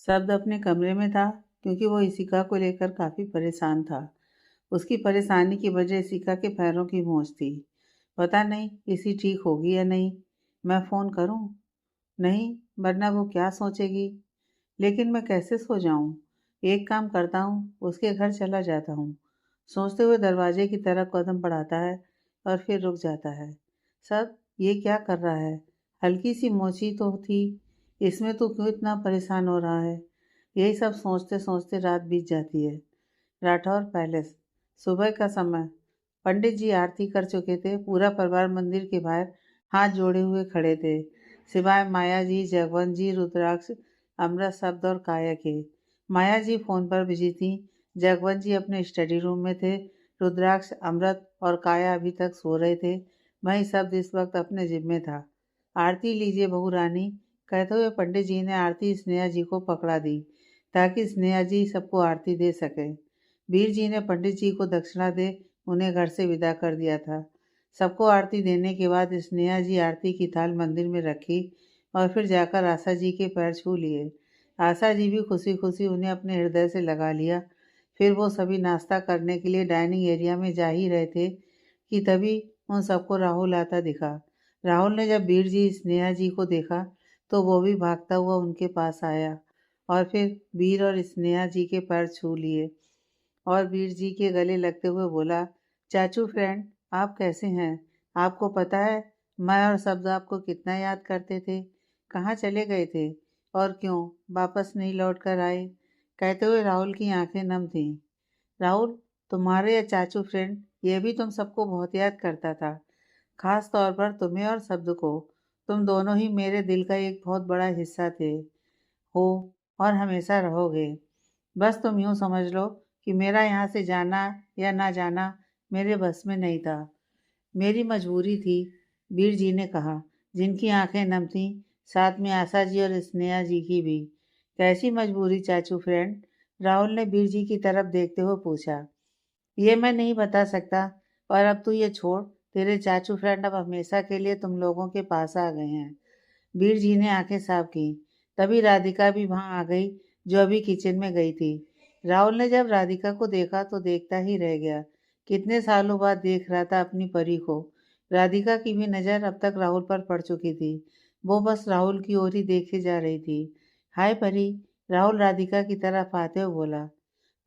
शब्द अपने कमरे में था क्योंकि वो इशिका को लेकर काफ़ी परेशान था। उसकी परेशानी की वजह इशिका के पैरों की मोच थी। पता नहीं इसी ठीक होगी या नहीं। मैं फ़ोन करूं? नहीं, वरना वो क्या सोचेगी। लेकिन मैं कैसे सो जाऊं? एक काम करता हूं, उसके घर चला जाता हूं। सोचते हुए दरवाजे की तरफ कदम बढ़ाता है और फिर रुक जाता है। सब ये क्या कर रहा है? हल्की सी मोची तो थी, इसमें तो क्यों इतना परेशान हो रहा है? यही सब सोचते सोचते रात बीत जाती है। राठौर पैलेस। सुबह का समय। पंडित जी आरती कर चुके थे। पूरा परिवार मंदिर के बाहर हाथ जोड़े हुए खड़े थे, सिवाय माया जी, जगवंत जी, रुद्राक्ष, अमृत, शब्द और काया के। माया जी फोन पर बिजी थी। जगवंत जी अपने स्टडी रूम में थे। रुद्राक्ष, अमृत और काया अभी तक सो रहे थे। वहीं शब्द इस वक्त अपने जिम में था। आरती लीजिए बहू रानी, कहते हुए पंडित जी ने आरती स्नेहा जी को पकड़ा दी ताकि स्नेहा जी सबको आरती दे सके। वीर जी ने पंडित जी को दक्षिणा दे उन्हें घर से विदा कर दिया था। सबको आरती देने के बाद स्नेहा जी आरती की थाल मंदिर में रखी और फिर जाकर आशा जी के पैर छू लिए। आशा जी भी खुशी खुशी उन्हें अपने हृदय से लगा लिया। फिर वो सभी नाश्ता करने के लिए डाइनिंग एरिया में जा ही रहे थे कि तभी उन सबको राहुल आता दिखा। राहुल ने जब वीर जी स्नेहा जी को देखा तो वो भी भागता हुआ उनके पास आया और फिर वीर और स्नेहा जी के पैर छू लिए और वीर जी के गले लगते हुए बोला, चाचू फ्रेंड, आप कैसे हैं? आपको पता है मैं और शब्द आपको कितना याद करते थे। कहाँ चले गए थे और क्यों वापस नहीं लौट कर आए? कहते हुए राहुल की आंखें नम थीं। राहुल, तुम्हारे या चाचू फ्रेंड ये भी तुम सबको बहुत याद करता था, खास तौर पर तुम्हें और शब्द को। तुम दोनों ही मेरे दिल का एक बहुत बड़ा हिस्सा थे, हो और हमेशा रहोगे। बस तुम यूं समझ लो कि मेरा यहाँ से जाना या ना जाना मेरे बस में नहीं था, मेरी मजबूरी थी। वीर जी ने कहा, जिनकी आंखें नम थीं, साथ में आशा जी और स्नेहा जी की भी। कैसी मजबूरी चाचू फ्रेंड? राहुल ने वीर जी की तरफ देखते हुए पूछा। ये मैं नहीं बता सकता। और अब तू ये छोड़, तेरे चाचू फ्रेंड अब हमेशा के लिए तुम लोगों के पास आ गए हैं। वीर जी ने आंखें साफ की। तभी राधिका भी वहां आ गई, जो अभी किचन में गई थी। राहुल ने जब राधिका को देखा तो देखता ही रह गया। कितने सालों बाद देख रहा था अपनी परी को। राधिका की भी नज़र अब तक राहुल पर पड़ चुकी थी। वो बस राहुल की ओर ही देखे जा रही थी। हाय परी, राहुल राधिका की तरफ आते हुए बोला।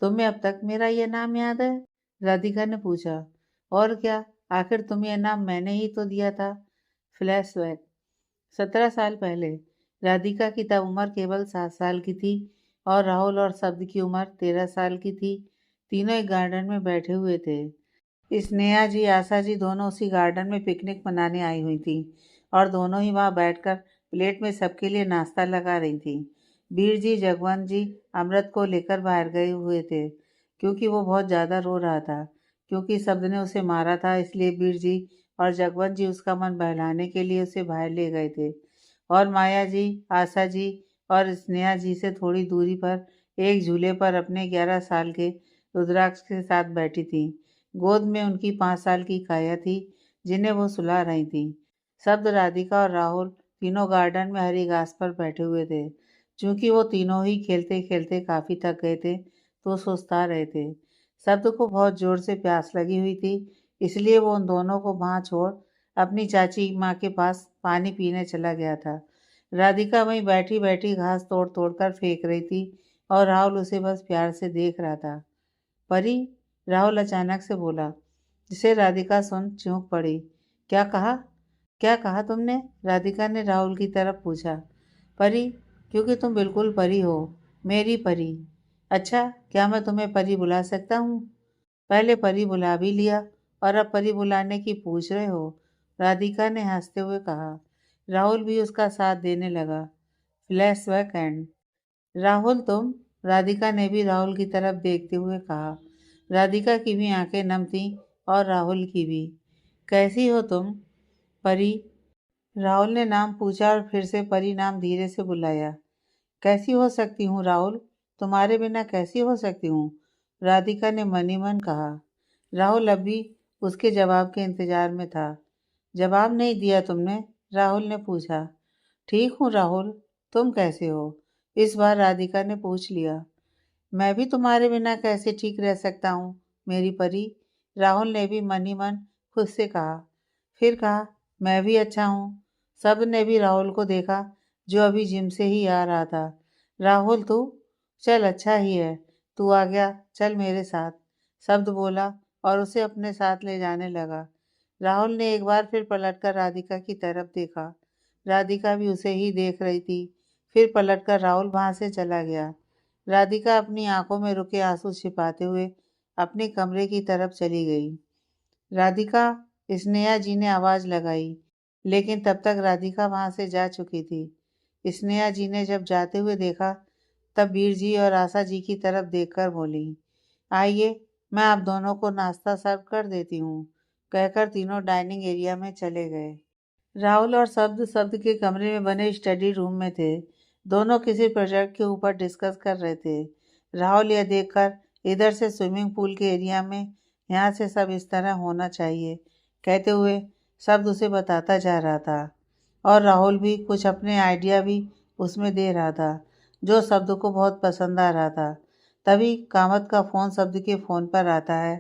तुम्हें अब तक मेरा ये नाम याद है? राधिका ने पूछा। और क्या, आखिर तुम्हें यह नाम मैंने ही तो दिया था। फ्लैशबैक। 17 साल पहले राधिका की तब उम्र केवल 7 साल की थी और राहुल और शब्द की उम्र 13 साल की थी। तीनों एक गार्डन में बैठे हुए थे। स्नेहा जी, आशा जी दोनों उसी गार्डन में पिकनिक मनाने आई हुई थी और दोनों ही वहां बैठकर प्लेट में सबके लिए नाश्ता लगा रही थी। वीर जी, जगवंत जी अमृत को लेकर बाहर गए हुए थे क्योंकि वो बहुत ज़्यादा रो रहा था। क्योंकि शब्द ने उसे मारा था, इसलिए वीर जी और जगवंत जी उसका मन बहलाने के लिए उसे बाहर ले गए थे। और माया जी, आशा जी और स्नेहा जी से थोड़ी दूरी पर एक झूले पर अपने 11 साल के रुद्राक्ष के साथ बैठी थी। गोद में उनकी 5 साल की काया थी, जिन्हें वो सुला रही थी। शब्द, राधिका और राहुल तीनों गार्डन में हरी घास पर बैठे हुए थे। चूंकि वो तीनों ही खेलते खेलते काफी थक गए थे तो सुस्ता रहे थे। शब्द को बहुत जोर से प्यास लगी हुई थी, इसलिए वो उन दोनों को वहां छोड़ अपनी चाची माँ के पास पानी पीने चला गया था। राधिका वहीं बैठी बैठी घास तोड़ तोड़ कर फेंक रही थी और राहुल उसे बस प्यार से देख रहा था। परी, राहुल अचानक से बोला, जिसे राधिका सुन चौंक पड़ी। क्या कहा? क्या कहा तुमने? राधिका ने राहुल की तरफ पूछा। परी, क्योंकि तुम बिल्कुल परी हो, मेरी परी। अच्छा, क्या मैं तुम्हें परी बुला सकता हूँ? पहले परी बुला भी लिया और अब परी बुलाने की पूछ रहे हो? राधिका ने हंसते हुए कहा। राहुल भी उसका साथ देने लगा। Flashback and. राहुल तुम? राधिका ने भी राहुल की तरफ देखते हुए कहा। राधिका की भी आंखें नम थीं और राहुल की भी। कैसी हो तुम, परी? राहुल ने नाम पूछा और फिर से परी नाम धीरे से बुलाया। कैसी हो सकती हूँ राहुल, तुम्हारे बिना कैसी हो सकती हूँ? राधिका ने मन ही मन कहा। राहुल अभी उसके जवाब के इंतजार में था। जवाब नहीं दिया तुमने? राहुल ने पूछा। ठीक हूँ राहुल, तुम कैसे हो? इस बार राधिका ने पूछ लिया। मैं भी तुम्हारे बिना कैसे ठीक रह सकता हूँ मेरी परी। राहुल ने भी मन ही मन खुद से कहा। फिर कहा, मैं भी अच्छा हूँ। सब ने भी राहुल को देखा जो अभी जिम से ही आ रहा था। राहुल तू चल, अच्छा ही है तू आ गया, चल मेरे साथ, शब्द बोला और उसे अपने साथ ले जाने लगा। राहुल ने एक बार फिर पलटकर राधिका की तरफ देखा। राधिका भी उसे ही देख रही थी। फिर पलटकर राहुल वहां से चला गया। राधिका अपनी आंखों में रुके आंसू छिपाते हुए अपने कमरे की तरफ चली गई। राधिका, स्नेहा जी ने आवाज लगाई, लेकिन तब तक राधिका वहां से जा चुकी थी। स्नेहा जी ने जब जाते हुए देखा तब वीर जी और आशा जी की तरफ देखकर बोली, आइए मैं आप दोनों को नाश्ता सर्व कर देती हूँ, कहकर तीनों डाइनिंग एरिया में चले गए। राहुल और शब्द शब्द के कमरे में बने स्टडी रूम में थे। दोनों किसी प्रोजेक्ट के ऊपर डिस्कस कर रहे थे। राहुल यह देखकर इधर से स्विमिंग पूल के एरिया में यहाँ से सब इस तरह होना चाहिए कहते हुए शब्द उसे बताता जा रहा था, और राहुल भी कुछ अपने आइडिया भी उसमें दे रहा था जो शब्द को बहुत पसंद आ रहा था। तभी कामत का फ़ोन शब्द के फ़ोन पर आता है।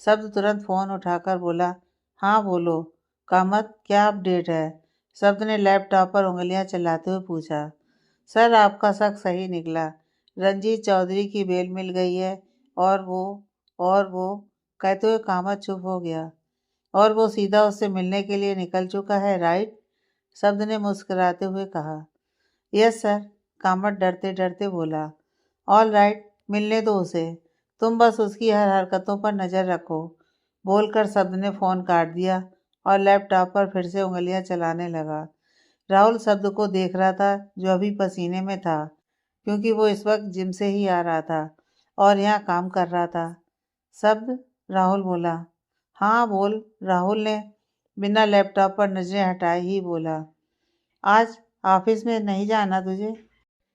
शब्द तुरंत फ़ोन उठाकर बोला, हाँ बोलो कामत, क्या अपडेट है? शब्द ने लैपटॉप पर उंगलियां चलाते हुए पूछा। सर, आपका शक सही निकला। रंजीत चौधरी की बेल मिल गई है। और वो और वो कहते हुए कामत चुप हो गया। और वो सीधा उससे मिलने के लिए निकल चुका है, राइट? शब्द ने मुस्कुराते हुए कहा। यस सर, कामत डरते डरते बोला। ऑल राइट, मिलने दो उसे। तुम बस उसकी हर हरकतों पर नज़र रखो, बोलकर शब्द ने फ़ोन काट दिया और लैपटॉप पर फिर से उंगलियां चलाने लगा। राहुल शब्द को देख रहा था जो अभी पसीने में था, क्योंकि वो इस वक्त जिम से ही आ रहा था और यहाँ काम कर रहा था। शब्द, राहुल बोला। हाँ बोल, राहुल ने बिना लैपटॉप पर नजरें हटाए ही बोला। आज ऑफिस में नहीं जाना तुझे?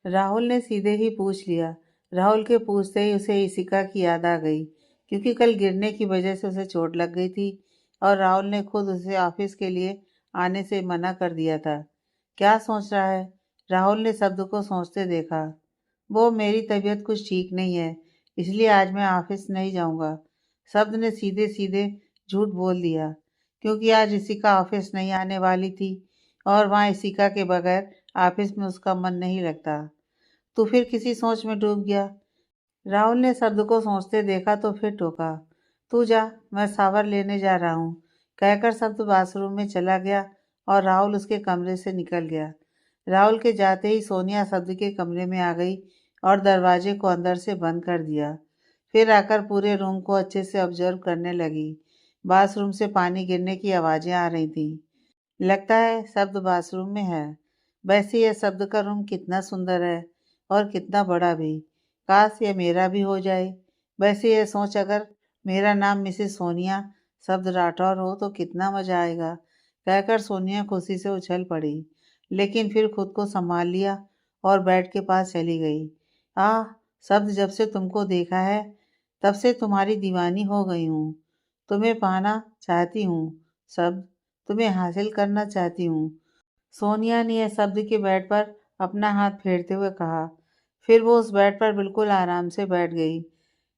राहुल ने सीधे ही पूछ लिया। राहुल के पूछते ही उसे इशिका की याद आ गई, क्योंकि कल गिरने की वजह से उसे चोट लग गई थी और राहुल ने खुद उसे ऑफिस के लिए आने से मना कर दिया था। क्या सोच रहा है? राहुल ने शब्द को सोचते देखा। वो, मेरी तबीयत कुछ ठीक नहीं है, इसलिए आज मैं ऑफिस नहीं जाऊंगा। शब्द ने सीधे सीधे झूठ बोल दिया, क्योंकि आज इशिका ऑफिस नहीं आने वाली थी और वहाँ इशिका के बगैर ऑफिस में उसका मन नहीं लगता। तू फिर किसी सोच में डूब गया। राहुल ने शब्द को सोचते देखा तो फिर टोका। तू जा, मैं शावर लेने जा रहा हूँ, कहकर शब्द बाथरूम में चला गया और राहुल उसके कमरे से निकल गया। राहुल के जाते ही सोनिया शब्द के कमरे में आ गई और दरवाजे को अंदर से बंद कर दिया। फिर आकर पूरे रूम को अच्छे से ऑब्जर्व करने लगी। बाथरूम से पानी गिरने की आवाजें आ रही थी। लगता है शब्द बाथरूम में है। वैसे यह शब्द का रूम कितना सुंदर है और कितना बड़ा भी। काश यह मेरा भी हो जाए। वैसे यह सोच, अगर मेरा नाम मिसेस सोनिया शब्द राठौर हो तो कितना मजा आएगा, कहकर सोनिया खुशी से उछल पड़ी, लेकिन फिर खुद को संभाल लिया और बेड के पास चली गई। आह, शब्द, जब से तुमको देखा है तब से तुम्हारी दीवानी हो गई हूँ। तुम्हें पाना चाहती हूँ शब्द, तुम्हें हासिल करना चाहती हूँ। सोनिया ने यह शब्द के बेड पर अपना हाथ फेरते हुए कहा। फिर वो उस बेड पर बिल्कुल आराम से बैठ गई।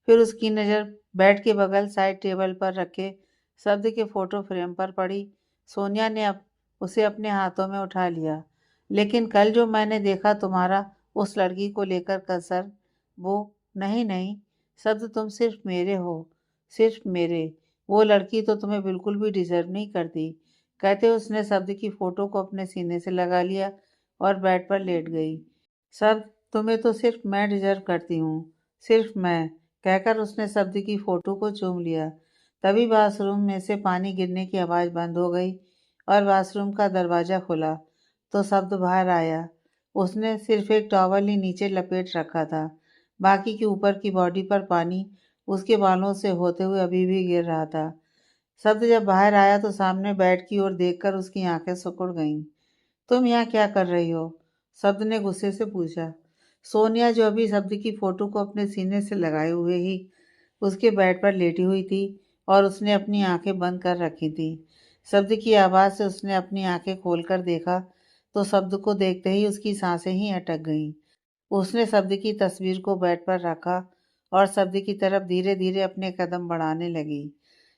फिर उसकी नज़र बेड के बगल साइड टेबल पर रखे शब्द के फोटो फ्रेम पर पड़ी। सोनिया ने उसे अपने हाथों में उठा लिया। लेकिन कल जो मैंने देखा तुम्हारा उस लड़की को लेकर कसर, वो, नहीं नहीं शब्द, तुम सिर्फ मेरे हो, सिर्फ मेरे। वो लड़की तो तुम्हें बिल्कुल भी डिजर्व नहीं करती, कहते उसने शब्द की फोटो को अपने सीने से लगा लिया और बेड पर लेट गई। शब्द, तुम्हें तो सिर्फ मैं डिजर्व करती हूँ, सिर्फ मैं, कहकर उसने शब्द की फोटो को चूम लिया। तभी बाथरूम में से पानी गिरने की आवाज़ बंद हो गई और बाथरूम का दरवाज़ा खुला तो शब्द बाहर आया। उसने सिर्फ एक टॉवल ही नीचे लपेट रखा था, बाकी की ऊपर की बॉडी पर पानी उसके बालों से होते हुए अभी भी गिर रहा था। शब्द जब बाहर आया तो सामने बेड की ओर देखकर उसकी आंखें सिकुड़ गईं। तुम यहाँ क्या कर रही हो? शब्द ने गुस्से से पूछा। सोनिया, जो अभी शब्द की फोटो को अपने सीने से लगाए हुए ही उसके बेड पर लेटी हुई थी और उसने अपनी आंखें बंद कर रखी थी। शब्द की आवाज़ से उसने अपनी आंखें खोलकर देखा तो शब्द को देखते ही उसकी सांसें ही अटक गईं। उसने शब्द की तस्वीर को बेड पर रखा और शब्द की तरफ धीरे धीरे अपने कदम बढ़ाने लगी।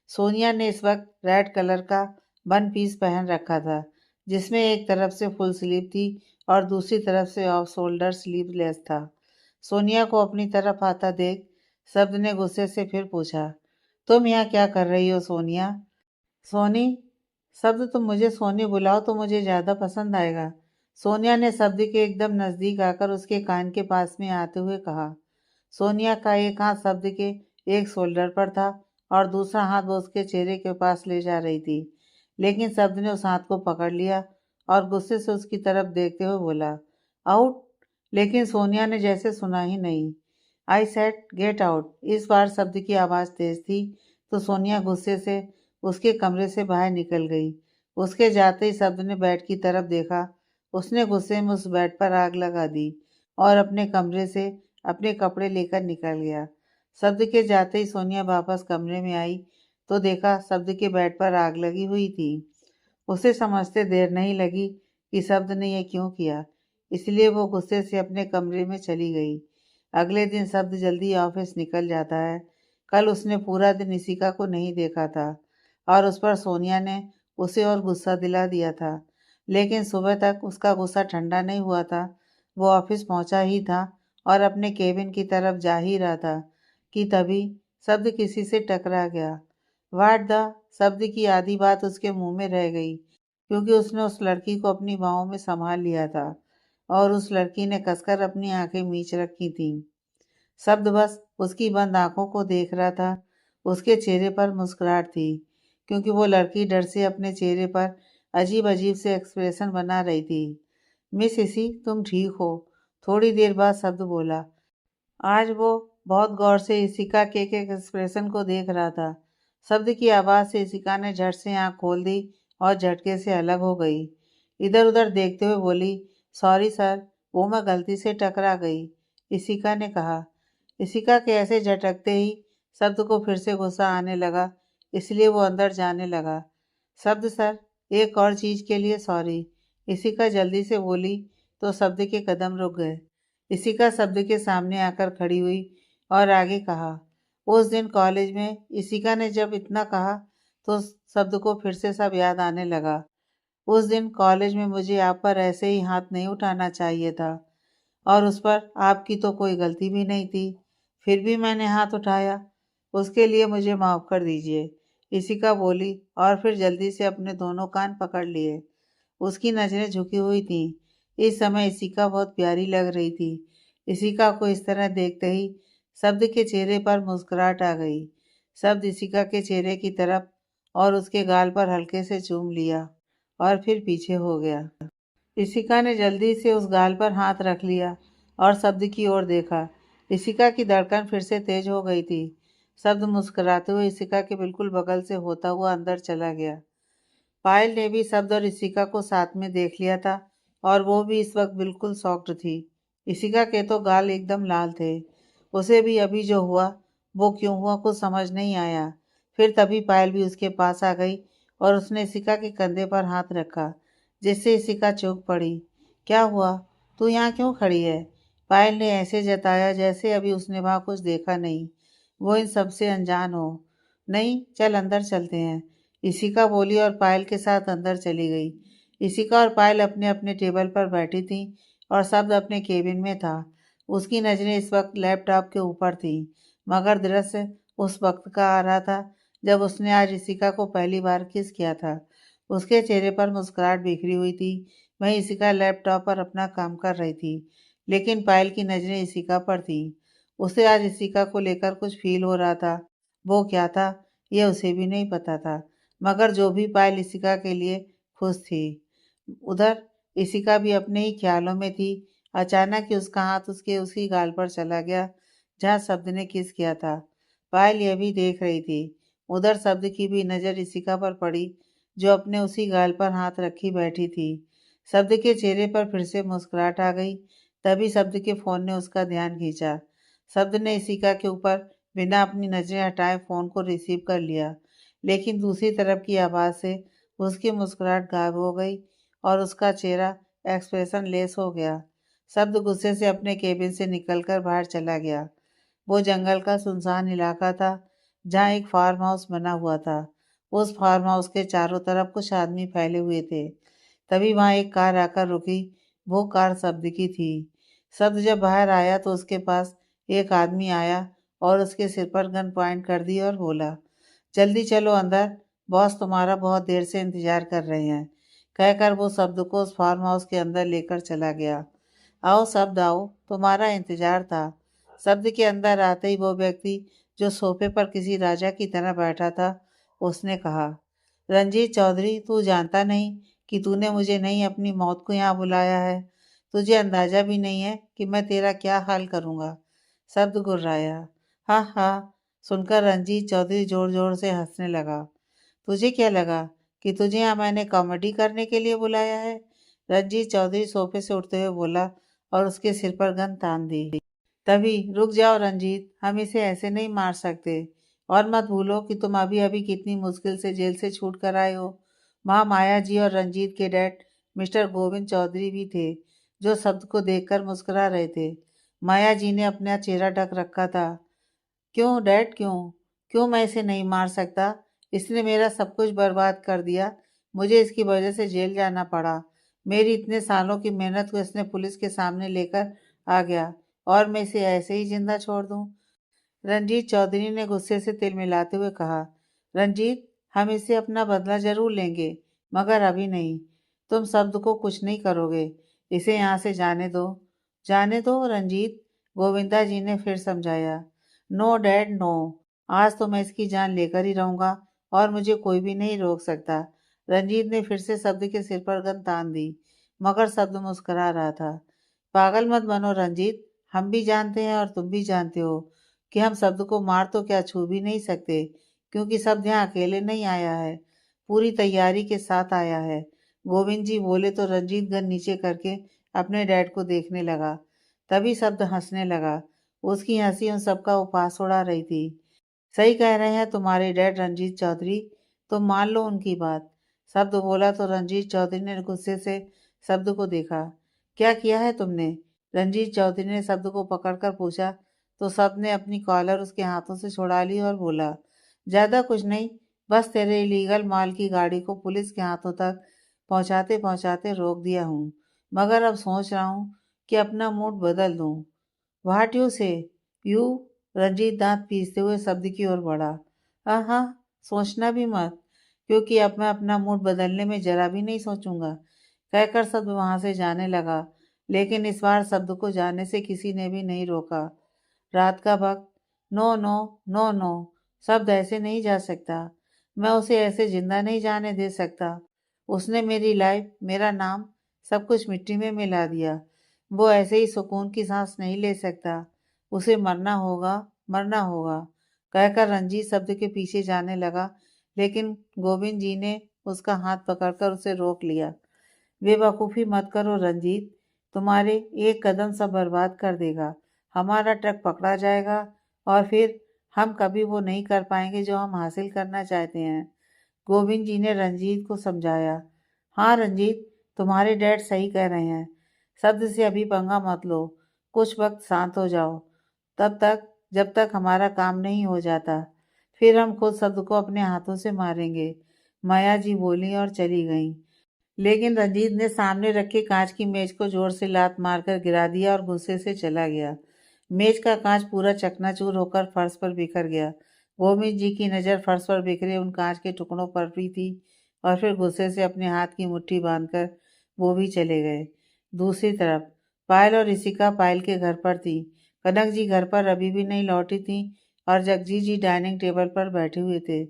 सोनिया ने इस वक्त रेड कलर का वन पीस पहन रखा था, जिसमें एक तरफ से फुल स्लीव थी और दूसरी तरफ से ऑफ शोल्डर स्लीवलेस था। सोनिया को अपनी तरफ आता देख शब्द ने गुस्से से फिर पूछा, तुम यहाँ क्या कर रही हो सोनिया? सोनी, शब्द, तुम मुझे सोनी बुलाओ तो मुझे ज़्यादा पसंद आएगा। सोनिया ने शब्द के एकदम नज़दीक आकर उसके कान के पास में आते हुए कहा। सोनिया का एक हाथ शब्द के एक शोल्डर पर था और दूसरा हाथ वो उसके चेहरे के पास ले जा रही थी, लेकिन शब्द ने उस हाथ को पकड़ लिया और गुस्से से उसकी तरफ देखते हुए बोला, आउट। लेकिन सोनिया ने जैसे सुना ही नहीं। I said get out. इस बार शब्द की आवाज़ तेज थी तो सोनिया गुस्से से उसके कमरे से बाहर निकल गई। उसके जाते ही शब्द ने बेड की तरफ देखा। उसने गुस्से में उस बेड पर आग लगा दी और अपने कमरे से अपने कपड़े लेकर निकल गया। शब्द के जाते ही सोनिया वापस कमरे में आई तो देखा शब्द के बेड पर आग लगी हुई थी। उसे समझते देर नहीं लगी कि शब्द ने यह क्यों किया, इसलिए वो गुस्से से अपने कमरे में चली गई। अगले दिन शब्द जल्दी ऑफिस निकल जाता है। कल उसने पूरा दिन इशिका को नहीं देखा था और उस पर सोनिया ने उसे और गुस्सा दिला दिया था, लेकिन सुबह तक उसका गुस्सा ठंडा नहीं हुआ था। वो ऑफिस पहुंचा ही था और अपने केबिन की तरफ जा ही रहा था कि तभी शब्द किसी से टकरा गया। वाट द शब्द की आधी बात उसके मुंह में रह गई, क्योंकि उसने उस लड़की को अपनी बाहों में संभाल लिया था और उस लड़की ने कसकर अपनी आंखें मीच रखी थीं। शब्द बस उसकी बंद आंखों को देख रहा था। उसके चेहरे पर मुस्कुराहट थी, क्योंकि वो लड़की डर से अपने चेहरे पर अजीब अजीब से एक्सप्रेशन बना रही थी। मिस इसी, तुम ठीक हो? थोड़ी देर बाद शब्द बोला। आज वो बहुत गौर से इशिका के एक एक्सप्रेशन को देख रहा था। शब्द की आवाज़ से इशिका ने झट से आंख खोल दी और झटके से अलग हो गई। इधर उधर देखते हुए बोली, सॉरी सर, वो मैं गलती से टकरा गई, इशिका ने कहा। इशिका के ऐसे झटकते ही शब्द को फिर से गुस्सा आने लगा, इसलिए वो अंदर जाने लगा। शब्द सर, एक और चीज़ के लिए सॉरी, इशिका जल्दी से बोली तो शब्द के कदम रुक गए। इशिका शब्द के सामने आकर खड़ी हुई और आगे कहा, उस दिन कॉलेज में इशिका ने जब इतना कहा तो शब्द को फिर से सब याद आने लगा। उस दिन कॉलेज में मुझे आप पर ऐसे ही हाथ नहीं उठाना चाहिए था और उस पर आपकी तो कोई गलती भी नहीं थी, फिर भी मैंने हाथ उठाया। उसके लिए मुझे माफ़ कर दीजिए, इशिका बोली और फिर जल्दी से अपने दोनों कान पकड़ लिए। उसकी नज़रें झुकी हुई थीं। इस समय इशिका बहुत प्यारी लग रही थी। इशिका को इस तरह देखते ही शब्द के चेहरे पर मुस्कुराहट आ गई। शब्द इशिका के चेहरे की तरफ और उसके गाल पर हल्के से चूम लिया और फिर पीछे हो गया। इशिका ने जल्दी से उस गाल पर हाथ रख लिया और शब्द की ओर देखा। इशिका की धड़कन फिर से तेज हो गई थी। शब्द मुस्कुराते हुए इशिका के बिल्कुल बगल से होता हुआ अंदर चला गया। पायल ने भी शब्द और इशिका को साथ में देख लिया था और वो भी इस वक्त बिल्कुल शॉक्ड थी। इशिका के तो गाल एकदम लाल थे। उसे भी अभी जो हुआ वो क्यों हुआ कुछ समझ नहीं आया। फिर तभी पायल भी उसके पास आ गई और उसने इशिका के कंधे पर हाथ रखा, जिससे इशिका चौंक पड़ी। क्या हुआ? तू यहाँ क्यों खड़ी है? पायल ने ऐसे जताया जैसे अभी उसने वहाँ कुछ देखा नहीं, वो इन सब से अनजान हो। नहीं, चल अंदर चलते हैं, इशिका बोली और पायल के साथ अंदर चली गई। इशिका और पायल अपने अपने टेबल पर बैठी थी और शब्द अपने केबिन में था। उसकी नज़रें इस वक्त लैपटॉप के ऊपर थी, मगर दृश्य उस वक्त का आ रहा था जब उसने आज इशिका को पहली बार किस किया था। उसके चेहरे पर मुस्कुराहट बिखरी हुई थी। वहीं इशिका लैपटॉप पर अपना काम कर रही थी, लेकिन पायल की नज़रें इशिका पर थी। उसे आज इशिका को लेकर कुछ फील हो रहा था। वो क्या था यह उसे भी नहीं पता था, मगर जो भी पायल इशिका के लिए खुश थी। उधर इशिका भी अपने ही ख्यालों में थी। अचानक ही उसका हाथ उसके उसी गाल पर चला गया जहाँ शब्द ने किस किया था। पायल यह भी देख रही थी। उधर शब्द की भी नज़र इशिका पर पड़ी, जो अपने उसी गाल पर हाथ रखी बैठी थी। शब्द के चेहरे पर फिर से मुस्कुराहट आ गई। तभी शब्द के फ़ोन ने उसका ध्यान खींचा। शब्द ने इशिका के ऊपर बिना अपनी नज़रें हटाए फ़ोन को रिसीव कर लिया, लेकिन दूसरी तरफ की आवाज़ से उसकी मुस्कुराहट गायब हो गई और उसका चेहरा एक्सप्रेशन लेस हो गया। शब्द गुस्से से अपने केबिन से निकलकर बाहर चला गया। वो जंगल का सुनसान इलाका था जहाँ एक फार्म हाउस बना हुआ था। उस फार्म हाउस के चारों तरफ कुछ आदमी फैले हुए थे। तभी वहाँ एक कार आकर रुकी। वो कार शब्द की थी। शब्द जब बाहर आया तो उसके पास एक आदमी आया और उसके सिर पर गन पॉइंट कर दी और बोला, जल्दी चलो अंदर, बॉस तुम्हारा बहुत देर से इंतजार कर रहे हैं। कहकर वो शब्द को उस फार्म हाउस के अंदर लेकर चला गया। आओ शब्द आओ, तुम्हारा इंतजार था। शब्द के अंदर आते ही वो व्यक्ति जो सोफे पर किसी राजा की तरह बैठा था, उसने कहा, रंजीत चौधरी, तू जानता नहीं कि तूने मुझे नहीं अपनी मौत को यहाँ बुलाया है। तुझे अंदाजा भी नहीं है कि मैं तेरा क्या हाल करूँगा। शब्द गुर्राया। हाँ हाँ, सुनकर रंजीत चौधरी जोर जोर से हंसने लगा। तुझे क्या लगा कि तुझे यहाँ मैंने कॉमेडी करने के लिए बुलाया है? रंजीत चौधरी सोफे से उठते हुए बोला और उसके सिर पर गन तान दी। तभी, रुक जाओ रंजीत, हम इसे ऐसे नहीं मार सकते। और मत भूलो कि तुम अभी अभी कितनी मुश्किल से जेल से छूट कर आए हो। वहाँ माया जी और रंजीत के डैड मिस्टर गोविंद चौधरी भी थे, जो शब्द को देखकर मुस्कुरा रहे थे। माया जी ने अपना चेहरा ढक रखा था। क्यों डैड, क्यों? क्यों मैं इसे नहीं मार सकता? इसने मेरा सब कुछ बर्बाद कर दिया। मुझे इसकी वजह से जेल जाना पड़ा। मेरी इतने सालों की मेहनत को इसने पुलिस के सामने लेकर आ गया और मैं इसे ऐसे ही जिंदा छोड़ दूं? रंजीत चौधरी ने गुस्से से तिल मिलाते हुए कहा, रंजीत, हम इससे अपना बदला जरूर लेंगे, मगर अभी नहीं। तुम शब्द को कुछ नहीं करोगे। इसे यहाँ से जाने दो। जाने दो रंजीत, गोविंदा जी ने फिर समझाया। No dad, no. आज तो मैं इसकी जान लेकर ही रहूंगा और मुझे कोई भी नहीं रोक सकता। रंजीत ने फिर से शब्द के सिर पर गन तान दी, मगर शब्द मुस्कुरा रहा था। पागल मत बनो रंजीत, हम भी जानते हैं और तुम भी जानते हो कि हम शब्द को मार तो क्या छू भी नहीं सकते, क्योंकि शब्द यहाँ अकेले नहीं आया है, पूरी तैयारी के साथ आया है। गोविंद जी बोले तो रंजीत गन नीचे करके अपने डैड को देखने लगा। तभी शब्द हंसने लगा। उसकी हंसी उन सबका उपास उड़ा रही थी। सही कह रहे हैं तुम्हारे डैड रंजीत चौधरी, तुम मान लो उनकी बात। शब्द बोला तो रंजीत चौधरी ने गुस्से से शब्द को देखा। क्या किया है तुमने? रंजीत चौधरी ने शब्द को पकड़कर पूछा तो शब्द ने अपनी कॉलर उसके हाथों से छुड़ा ली और बोला, ज्यादा कुछ नहीं, बस तेरे इलीगल माल की गाड़ी को पुलिस के हाथों तक पहुंचाते पहुंचाते रोक दिया हूँ, मगर अब सोच रहा हूँ कि अपना मूड बदल दूँ। व्हाट यू से? यू? रंजीत दांत पीसते हुए शब्द की ओर बढ़ा। हाँ हाँ, सोचना भी मत, क्योंकि अब मैं अपना मूड बदलने में जरा भी नहीं सोचूंगा। कहकर शब्द वहां से जाने लगा, लेकिन इस बार शब्द को जाने से किसी ने भी नहीं रोका। रात का वक्त। नो नो, नो नो, शब्द ऐसे नहीं जा सकता। मैं उसे ऐसे जिंदा नहीं जाने दे सकता। उसने मेरी लाइफ, मेरा नाम, सब कुछ मिट्टी में मिला दिया। वो ऐसे ही सुकून की सांस नहीं ले सकता। उसे मरना होगा, मरना होगा। कहकर रंजीत शब्द के पीछे जाने लगा, लेकिन गोविंद जी ने उसका हाथ पकड़कर उसे रोक लिया। बेवकूफ़ी मत करो रंजीत, तुम्हारे एक कदम सब बर्बाद कर देगा। हमारा ट्रक पकड़ा जाएगा और फिर हम कभी वो नहीं कर पाएंगे जो हम हासिल करना चाहते हैं। गोविंद जी ने रंजीत को समझाया। हाँ रंजीत, तुम्हारे डैड सही कह रहे हैं। शब्द से अभी पंगा मत लो, कुछ वक्त शांत हो जाओ। तब तक, जब तक हमारा काम नहीं हो जाता, फिर हम खुद शब्द को अपने हाथों से मारेंगे। माया जी बोली और चली गईं। लेकिन रंजीत ने सामने रखे कांच की मेज को जोर से लात मारकर गिरा दिया और गुस्से से चला गया। मेज का कांच पूरा चकनाचूर होकर फर्श पर बिखर गया। गोविंद जी की नज़र फर्श पर बिखरे उन कांच के टुकड़ों पर भी थी और फिर गुस्से से अपने हाथ की मुट्ठी बांधकर वो भी चले गए। दूसरी तरफ पायल और ऋषिका पायल के घर पर थी। कनक जी घर पर अभी भी नहीं लौटी थी और जगजीत जी डाइनिंग टेबल पर बैठे हुए थे।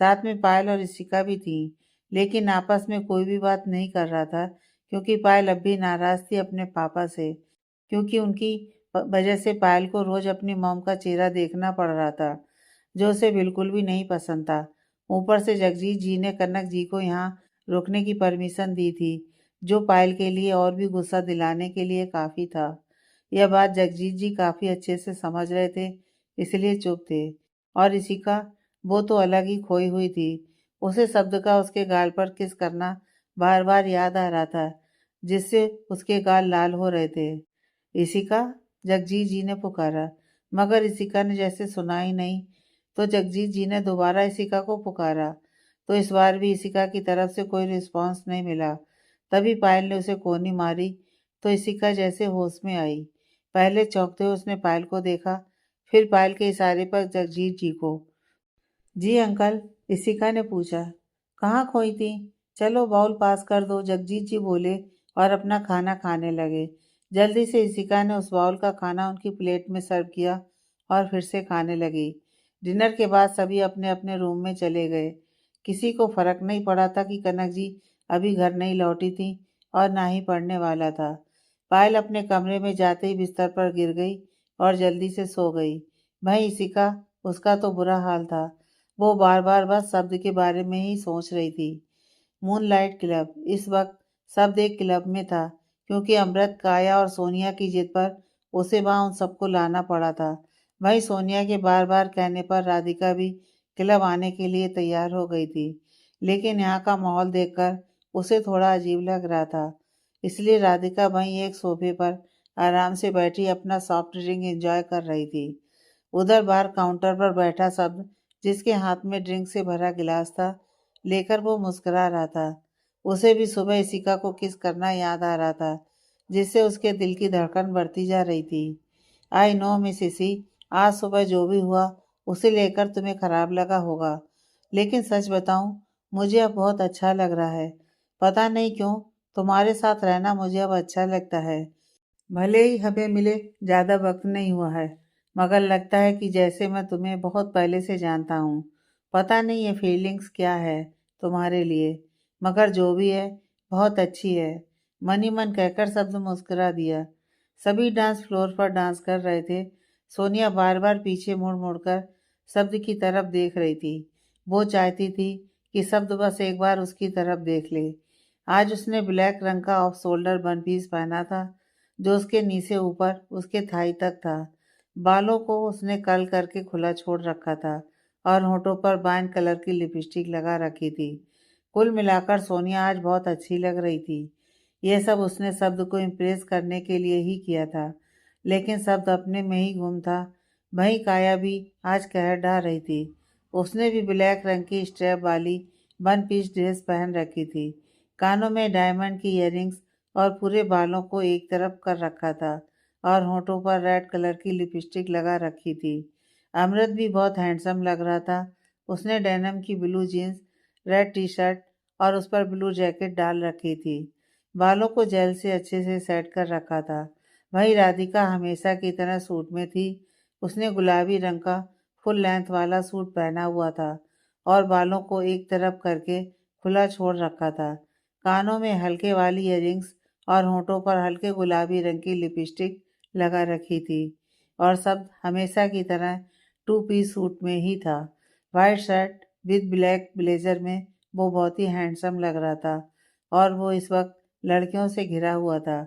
साथ में पायल और ऋषिका भी थी, लेकिन आपस में कोई भी बात नहीं कर रहा था, क्योंकि पायल अब भी नाराज थी अपने पापा से, क्योंकि उनकी वजह से पायल को रोज अपनी मॉम का चेहरा देखना पड़ रहा था, जो उसे बिल्कुल भी नहीं पसंद था। ऊपर से जगजीत जी ने कनक जी को यहाँ रुकने की परमिशन दी थी, जो पायल के लिए और भी गुस्सा दिलाने के लिए काफ़ी था। यह बात जगजीत जी काफ़ी अच्छे से समझ रहे थे, इसलिए चुप थे। और ऋषिका, वो तो अलग ही खोई हुई थी। उसे शब्द का उसके गाल पर किस करना बार बार याद आ रहा था, जिससे उसके गाल लाल हो रहे थे। इशिका, जगजीत जी ने पुकारा, मगर इशिका ने जैसे सुना ही नहीं। तो जगजीत जी ने दोबारा इशिका को पुकारा, तो इस बार भी इशिका की तरफ से कोई रिस्पॉन्स नहीं मिला। तभी पायल ने उसे कोनी मारी, तो इशिका जैसे होश में आई। पहले चौंकते हुए उसने पायल को देखा, फिर पायल के इशारे पर जगजीत जी को। जी अंकल, इशिका ने पूछा। कहाँ खोई थी? चलो बाउल पास कर दो, जगजीत जी बोले और अपना खाना खाने लगे। जल्दी से इशिका ने उस बाउल का खाना उनकी प्लेट में सर्व किया और फिर से खाने लगी। डिनर के बाद सभी अपने अपने रूम में चले गए। किसी को फर्क नहीं पड़ा था कि कनक जी अभी घर नहीं लौटी थी और ना ही पढ़ने वाला था। पायल अपने कमरे में जाते ही बिस्तर पर गिर गई और जल्दी से सो गई। भाई इशिका, उसका तो बुरा हाल था। वो बार बार बस शब्द के बारे में ही सोच रही थी। Moonlight club. इस वक्त शब्द एक क्लब में था, क्योंकि अमृत, काया और सोनिया की जिद पर उसे वहां उन सबको लाना पड़ा था। वहीं सोनिया के बार बार कहने पर राधिका भी क्लब आने के लिए तैयार हो गई थी, लेकिन यहाँ का माहौल देखकर उसे थोड़ा अजीब लग रहा था। इसलिए राधिका वहीं एक सोफे पर आराम से बैठी अपना सॉफ्ट ड्रिंक एंजॉय कर रही थी। उधर बार काउंटर पर बैठा शब्द, जिसके हाथ में ड्रिंक से भरा गिलास था, लेकर वो मुस्कुरा रहा था। उसे भी सुबह इशिका को किस करना याद आ रहा था, जिससे उसके दिल की धड़कन बढ़ती जा रही थी। आई नो मिस इसी, आज सुबह जो भी हुआ उसे लेकर तुम्हें खराब लगा होगा, लेकिन सच बताऊं, मुझे अब बहुत अच्छा लग रहा है। पता नहीं क्यों, तुम्हारे साथ रहना मुझे अब अच्छा लगता है। भले ही हमें मिले ज़्यादा वक्त नहीं हुआ है, मगर लगता है कि जैसे मैं तुम्हें बहुत पहले से जानता हूँ। पता नहीं ये फीलिंग्स क्या है तुम्हारे लिए, मगर जो भी है बहुत अच्छी है। मन ही मन कहकर शब्द मुस्कुरा दिया। सभी डांस फ्लोर पर डांस कर रहे थे। सोनिया बार बार पीछे मुड़ मुड़कर शब्द की तरफ देख रही थी। वो चाहती थी कि शब्द बस एक बार उसकी तरफ देख ले। आज उसने ब्लैक रंग का ऑफ शोल्डर वन पीस पहना था, जो उसके नीचे ऊपर उसके थाई तक था। बालों को उसने कर्ल करके खुला छोड़ रखा था और होठों पर वाइन कलर की लिपस्टिक लगा रखी थी। कुल मिलाकर सोनिया आज बहुत अच्छी लग रही थी। यह सब उसने शब्द को इम्प्रेस करने के लिए ही किया था, लेकिन शब्द अपने में ही गुम था। वहीं काया भी आज कहर ढा रही थी। उसने भी ब्लैक रंग की स्ट्रैप वाली वन पीस ड्रेस पहन रखी थी, कानों में डायमंड की इयररिंग्स और पूरे बालों को एक तरफ कर रखा था और होठों पर रेड कलर की लिपस्टिक लगा रखी थी। अमृत भी बहुत हैंडसम लग रहा था। उसने डेनिम की blue jeans, red T shirt और उस पर ब्लू जैकेट डाल रखी थी। बालों को जेल से अच्छे से सेट कर रखा था। वहीं राधिका हमेशा की तरह सूट में थी। उसने गुलाबी रंग का फुल लेंथ वाला सूट पहना हुआ था और बालों को एक तरफ करके खुला छोड़ रखा था। कानों में हल्के वाली इयररिंग्स और होठों पर हल्के गुलाबी रंग की लिपस्टिक लगा रखी थी, और सब हमेशा की तरह टू पीस सूट में ही था। White shirt with black blazer में वो बहुत ही हैंडसम लग रहा था, और वो इस वक्त लड़कियों से घिरा हुआ था,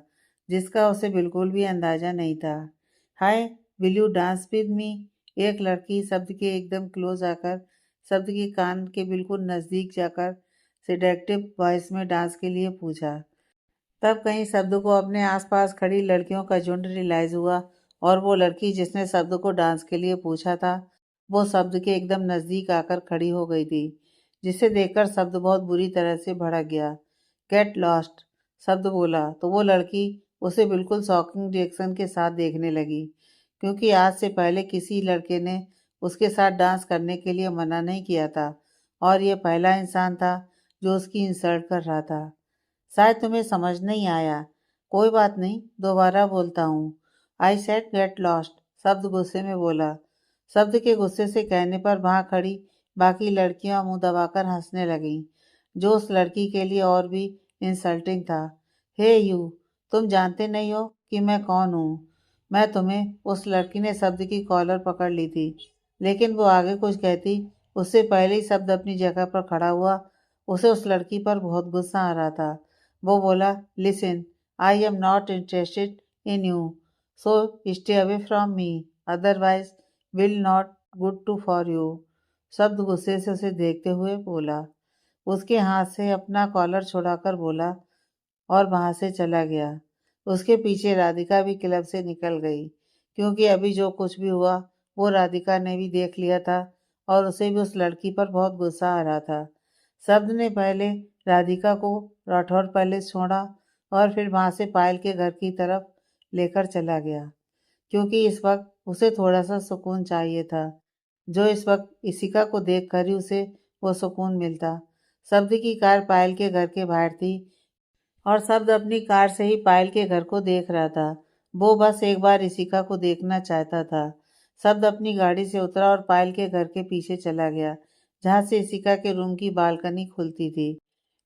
जिसका उसे बिल्कुल भी अंदाजा नहीं था। Hi, will you dance with me? एक लड़की शब्द के एकदम क्लोज आकर शब्द के कान के बिल्कुल नज़दीक जाकर सेडेक्टिव वॉइस में डांस के लिए पूछा। तब कहीं शब्द को अपने आसपास खड़ी लड़कियों का झुंड रियलाइज हुआ, और वो लड़की जिसने शब्द को डांस के लिए पूछा था, वो शब्द के एकदम नज़दीक आकर खड़ी हो गई थी, जिसे देखकर शब्द बहुत बुरी तरह से भड़क गया। गेट लॉस्ट, शब्द बोला, तो वो लड़की उसे बिल्कुल शॉकिंग रिएक्शन के साथ देखने लगी, क्योंकि आज से पहले किसी लड़के ने उसके साथ डांस करने के लिए मना नहीं किया था, और ये पहला इंसान था जो उसकी इंसल्ट कर रहा था। शायद तुम्हें समझ नहीं आया। कोई बात नहीं, दोबारा बोलता हूँ। आई सेड गेट लॉस्ट, शब्द गुस्से में बोला। शब्द के गुस्से से कहने पर वहां खड़ी बाकी लड़कियां मुंह दबाकर हंसने लगीं, जो उस लड़की के लिए और भी इंसल्टिंग था। हे यू, तुम जानते नहीं हो कि मैं कौन हूँ? मैं तुम्हें, उस लड़की ने शब्द की कॉलर पकड़ ली थी, लेकिन वो आगे कुछ कहती उससे पहले ही शब्द अपनी जगह पर खड़ा हुआ। उसे उस लड़की पर बहुत गुस्सा आ रहा था। वो बोला, listen, I am not interested in you, so stay away from me, otherwise will not good to for you. शब्द गुस्से से उसे देखते हुए बोला। उसके हाथ से अपना कॉलर छुड़ाकर बोला और वहां से चला गया। उसके पीछे राधिका भी क्लब से निकल गई, क्योंकि अभी जो कुछ भी हुआ वो राधिका ने भी देख लिया था और उसे भी उस लड़की पर बहुत गुस्सा आ रहा था। शब्द ने पहले राधिका को राठौर पैलेस छोड़ा और फिर वहां से पायल के घर की तरफ लेकर चला गया, क्योंकि इस वक्त उसे थोड़ा सा सुकून चाहिए था, जो इस वक्त इशिका को देख कर ही उसे वो सुकून मिलता। शब्द की कार पायल के घर के बाहर थी और शब्द अपनी कार से ही पायल के घर को देख रहा था। वो बस एक बार इशिका को देखना चाहता था। शब्द अपनी गाड़ी से उतरा और पायल के घर के पीछे चला गया, जहाँ से इशिका के रूम की बालकनी खुलती थी।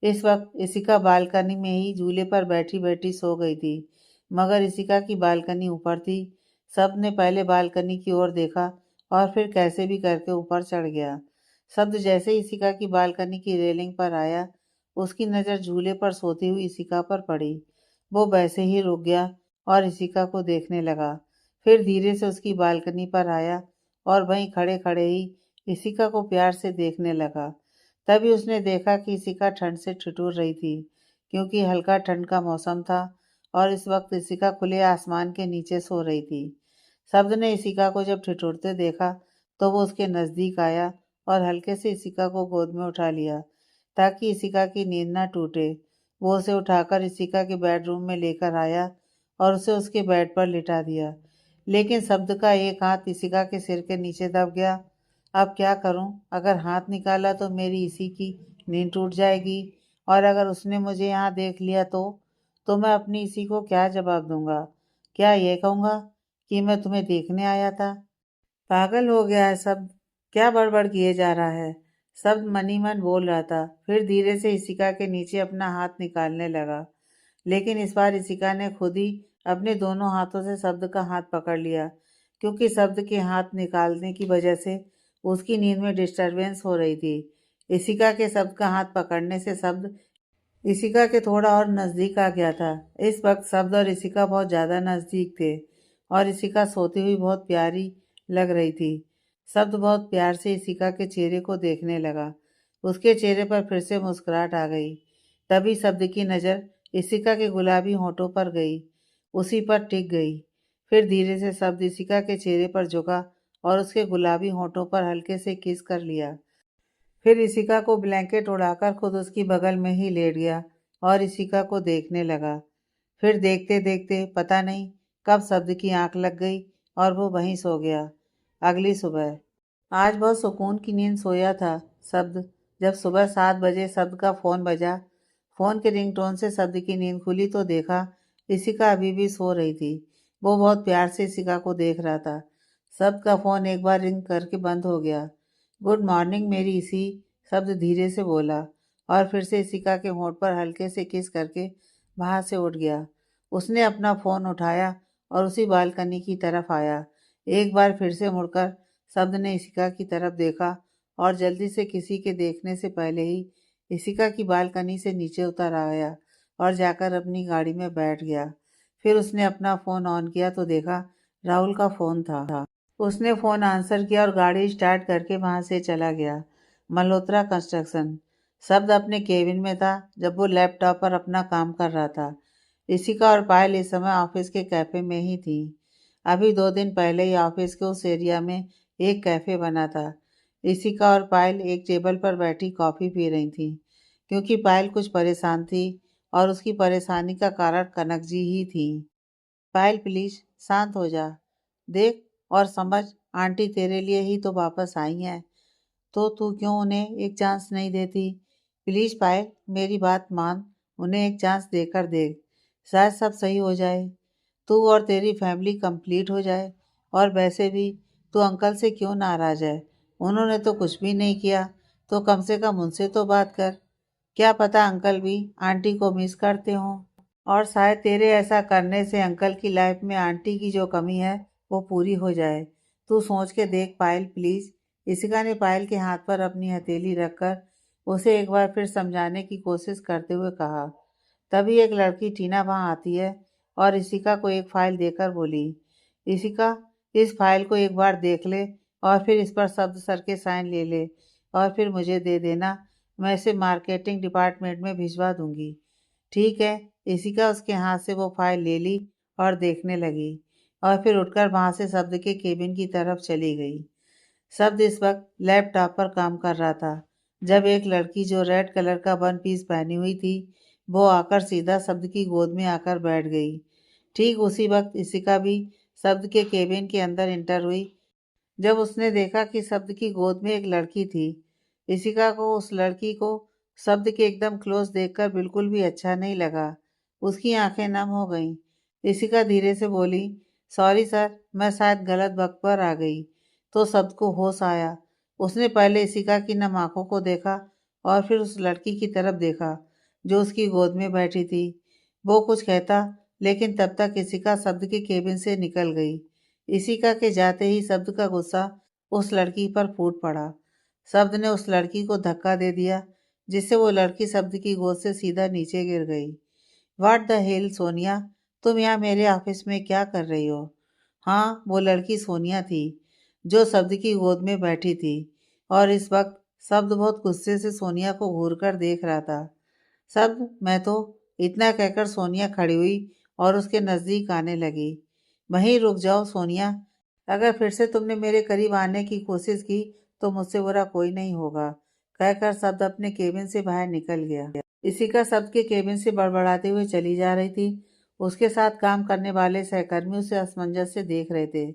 इस वक्त इशिका बालकनी में ही झूले पर बैठी बैठी सो गई थी, मगर इशिका की बालकनी ऊपर थी। शब्द ने पहले बालकनी की ओर देखा और फिर कैसे भी करके ऊपर चढ़ गया। शब्द जैसे ही इशिका की बालकनी की रेलिंग पर आया, उसकी नज़र झूले पर सोती हुई इशिका पर पड़ी। वो वैसे ही रुक गया और इशिका को देखने लगा। फिर धीरे से उसकी बालकनी पर आया और वहीं खड़े खड़े ही इशिका को प्यार से देखने लगा। तभी उसने देखा कि इशिका ठंड से ठिठुर रही थी, क्योंकि हल्का ठंड का मौसम था और इस वक्त इशिका खुले आसमान के नीचे सो रही थी। शब्द ने इशिका को जब ठिठुरते देखा तो वो उसके नज़दीक आया और हल्के से इशिका को गोद में उठा लिया, ताकि इशिका की नींद न टूटे। वो उसे उठाकर इशिका के बेडरूम में लेकर आया और उसे उसके बेड पर लिटा दिया। लेकिन शब्द का एक हाथ इशिका के सिर के नीचे दब गया। अब क्या करूं? अगर हाथ निकाला तो मेरी इसी की नींद टूट जाएगी, और अगर उसने मुझे यहाँ देख लिया तो मैं अपनी इसी को क्या जवाब दूंगा? क्या ये कहूँगा कि मैं तुम्हें देखने आया था? पागल हो गया है सब, क्या बड़बड़ किए जा रहा है? सब मन ही मन बोल रहा था। फिर धीरे से इशिका के नीचे अपना हाथ निकालने लगा, लेकिन इस बार इशिका ने खुद ही अपने दोनों हाथों से शब्द का हाथ पकड़ लिया, क्योंकि शब्द के हाथ निकालने की वजह से उसकी नींद में डिस्टरबेंस हो रही थी। इशिका के शब्द का हाथ पकड़ने से शब्द इशिका के थोड़ा और नज़दीक आ गया था। इस वक्त शब्द और इशिका बहुत ज़्यादा नज़दीक थे और इशिका सोती हुई बहुत प्यारी लग रही थी। शब्द बहुत प्यार से इशिका के चेहरे को देखने लगा। उसके चेहरे पर फिर से मुस्कुराहट आ गई। तभी शब्द की नज़र इशिका के गुलाबी होठों पर गई, उसी पर टिक गई। फिर धीरे से शब्द इशिका के चेहरे पर झुका और उसके गुलाबी होठों पर हल्के से किस कर लिया। फिर इशिका को ब्लैंकेट उड़ाकर खुद उसकी बगल में ही लेट गया और इशिका को देखने लगा। फिर देखते देखते पता नहीं कब शब्द की आंख लग गई और वो वहीं सो गया। अगली सुबह आज बहुत सुकून की नींद सोया था शब्द, जब सुबह 7 बजे शब्द का फ़ोन बजा। फ़ोन के रिंगटोन से शब्द की नींद खुली तो देखा इशिका अभी भी सो रही थी। वो बहुत प्यार से इशिका को देख रहा था। शब्द का फ़ोन एक बार रिंग करके बंद हो गया। गुड मॉर्निंग मेरी इसी, शब्द धीरे से बोला और फिर से इशिका के होंठ पर हल्के से किस करके वहां से उठ गया। उसने अपना फ़ोन उठाया और उसी बालकनी की तरफ आया। एक बार फिर से मुड़कर शब्द ने इशिका की तरफ देखा और जल्दी से किसी के देखने से पहले ही इशिका की बालकनी से नीचे उतर आया और जाकर अपनी गाड़ी में बैठ गया। फिर उसने अपना फ़ोन ऑन किया तो देखा राहुल का फ़ोन था। उसने फ़ोन आंसर किया और गाड़ी स्टार्ट करके वहां से चला गया। मल्होत्रा कंस्ट्रक्शन। शब्द अपने केबिन में था जब वो लैपटॉप पर अपना काम कर रहा था। इशिका और पायल इस समय ऑफिस के कैफ़े में ही थी। अभी 2 दिन पहले ही ऑफिस के उस एरिया में एक कैफ़े बना था। इशिका और पायल एक टेबल पर बैठी कॉफ़ी पी रही थी, क्योंकि पायल कुछ परेशान थी और उसकी परेशानी का कारण कनक जी ही थी। पायल प्लीज शांत हो जा, देख और समझ, आंटी तेरे लिए ही तो वापस आई हैं, तो तू क्यों उन्हें एक चांस नहीं देती? प्लीज पायल मेरी बात मान, उन्हें एक चांस देकर देख, शायद सब सही हो जाए, तू और तेरी फैमिली कंप्लीट हो जाए। और वैसे भी तू अंकल से क्यों नाराज है? उन्होंने तो कुछ भी नहीं किया, तो कम से कम उनसे तो बात कर। क्या पता अंकल भी आंटी को मिस करते हों, और शायद तेरे ऐसा करने से अंकल की लाइफ में आंटी की जो कमी है वो पूरी हो जाए। तू सोच के देख पायल प्लीज। इशिका ने पायल के हाथ पर अपनी हथेली रखकर उसे एक बार फिर समझाने की कोशिश करते हुए कहा। तभी एक लड़की टीना वहां आती है और इशिका को एक फाइल देकर बोली, इशिका इस फाइल को एक बार देख ले और फिर इस पर शब्द सर के साइन ले ले और फिर मुझे दे देना, मैं इसे मार्केटिंग डिपार्टमेंट में भिजवा दूंगी। ठीक है। इशिका उसके हाथ से वो फाइल ले ली और देखने लगी और फिर उठकर वहां से शब्द के केबिन की तरफ चली गई। शब्द इस वक्त लैपटॉप पर काम कर रहा था जब एक लड़की जो रेड कलर का वन पीस पहनी हुई थी वो आकर सीधा शब्द की गोद में आकर बैठ गई। ठीक उसी वक्त इशिका भी शब्द के केबिन के अंदर इंटर हुई। जब उसने देखा कि शब्द की गोद में एक लड़की थी, इशिका को उस लड़की को शब्द के एकदम क्लोज देखकर बिल्कुल भी अच्छा नहीं लगा। उसकी आंखें नम हो गईं। इशिका धीरे से बोली, सॉरी सर, मैं शायद गलत वक्त पर आ गई। तो शब्द को होश आया। उसने पहले इशिका की नम आंखों को देखा और फिर उस लड़की की तरफ देखा जो उसकी गोद में बैठी थी। वो कुछ कहता, लेकिन तब तक इशिका शब्द के केबिन से निकल गई। इशिका के जाते ही शब्द का गुस्सा उस लड़की पर फूट पड़ा। शब्द ने उस लड़की को धक्का दे दिया जिससे वो लड़की शब्द की गोद से सीधा नीचे गिर गई। व्हाट द हेल सोनिया, तुम यहाँ मेरे ऑफिस में क्या कर रही हो? हाँ, वो लड़की सोनिया थी जो शब्द की गोद में बैठी थी और इस वक्त शब्द बहुत गुस्से से सोनिया को घूर कर देख रहा था। शब्द, मैं तो, इतना कहकर सोनिया खड़ी हुई और उसके नजदीक आने लगी। वहीं रुक जाओ सोनिया, अगर फिर से तुमने मेरे करीब आने की कोशिश की तो मुझसे बुरा कोई नहीं होगा, कहकर शब्द अपने केबिन से बाहर निकल गया। इशिका शब्द के केबिन से बड़बड़ाते हुए चली जा रही थी। उसके साथ काम करने वाले सहकर्मी उसे असमंजस से देख रहे थे।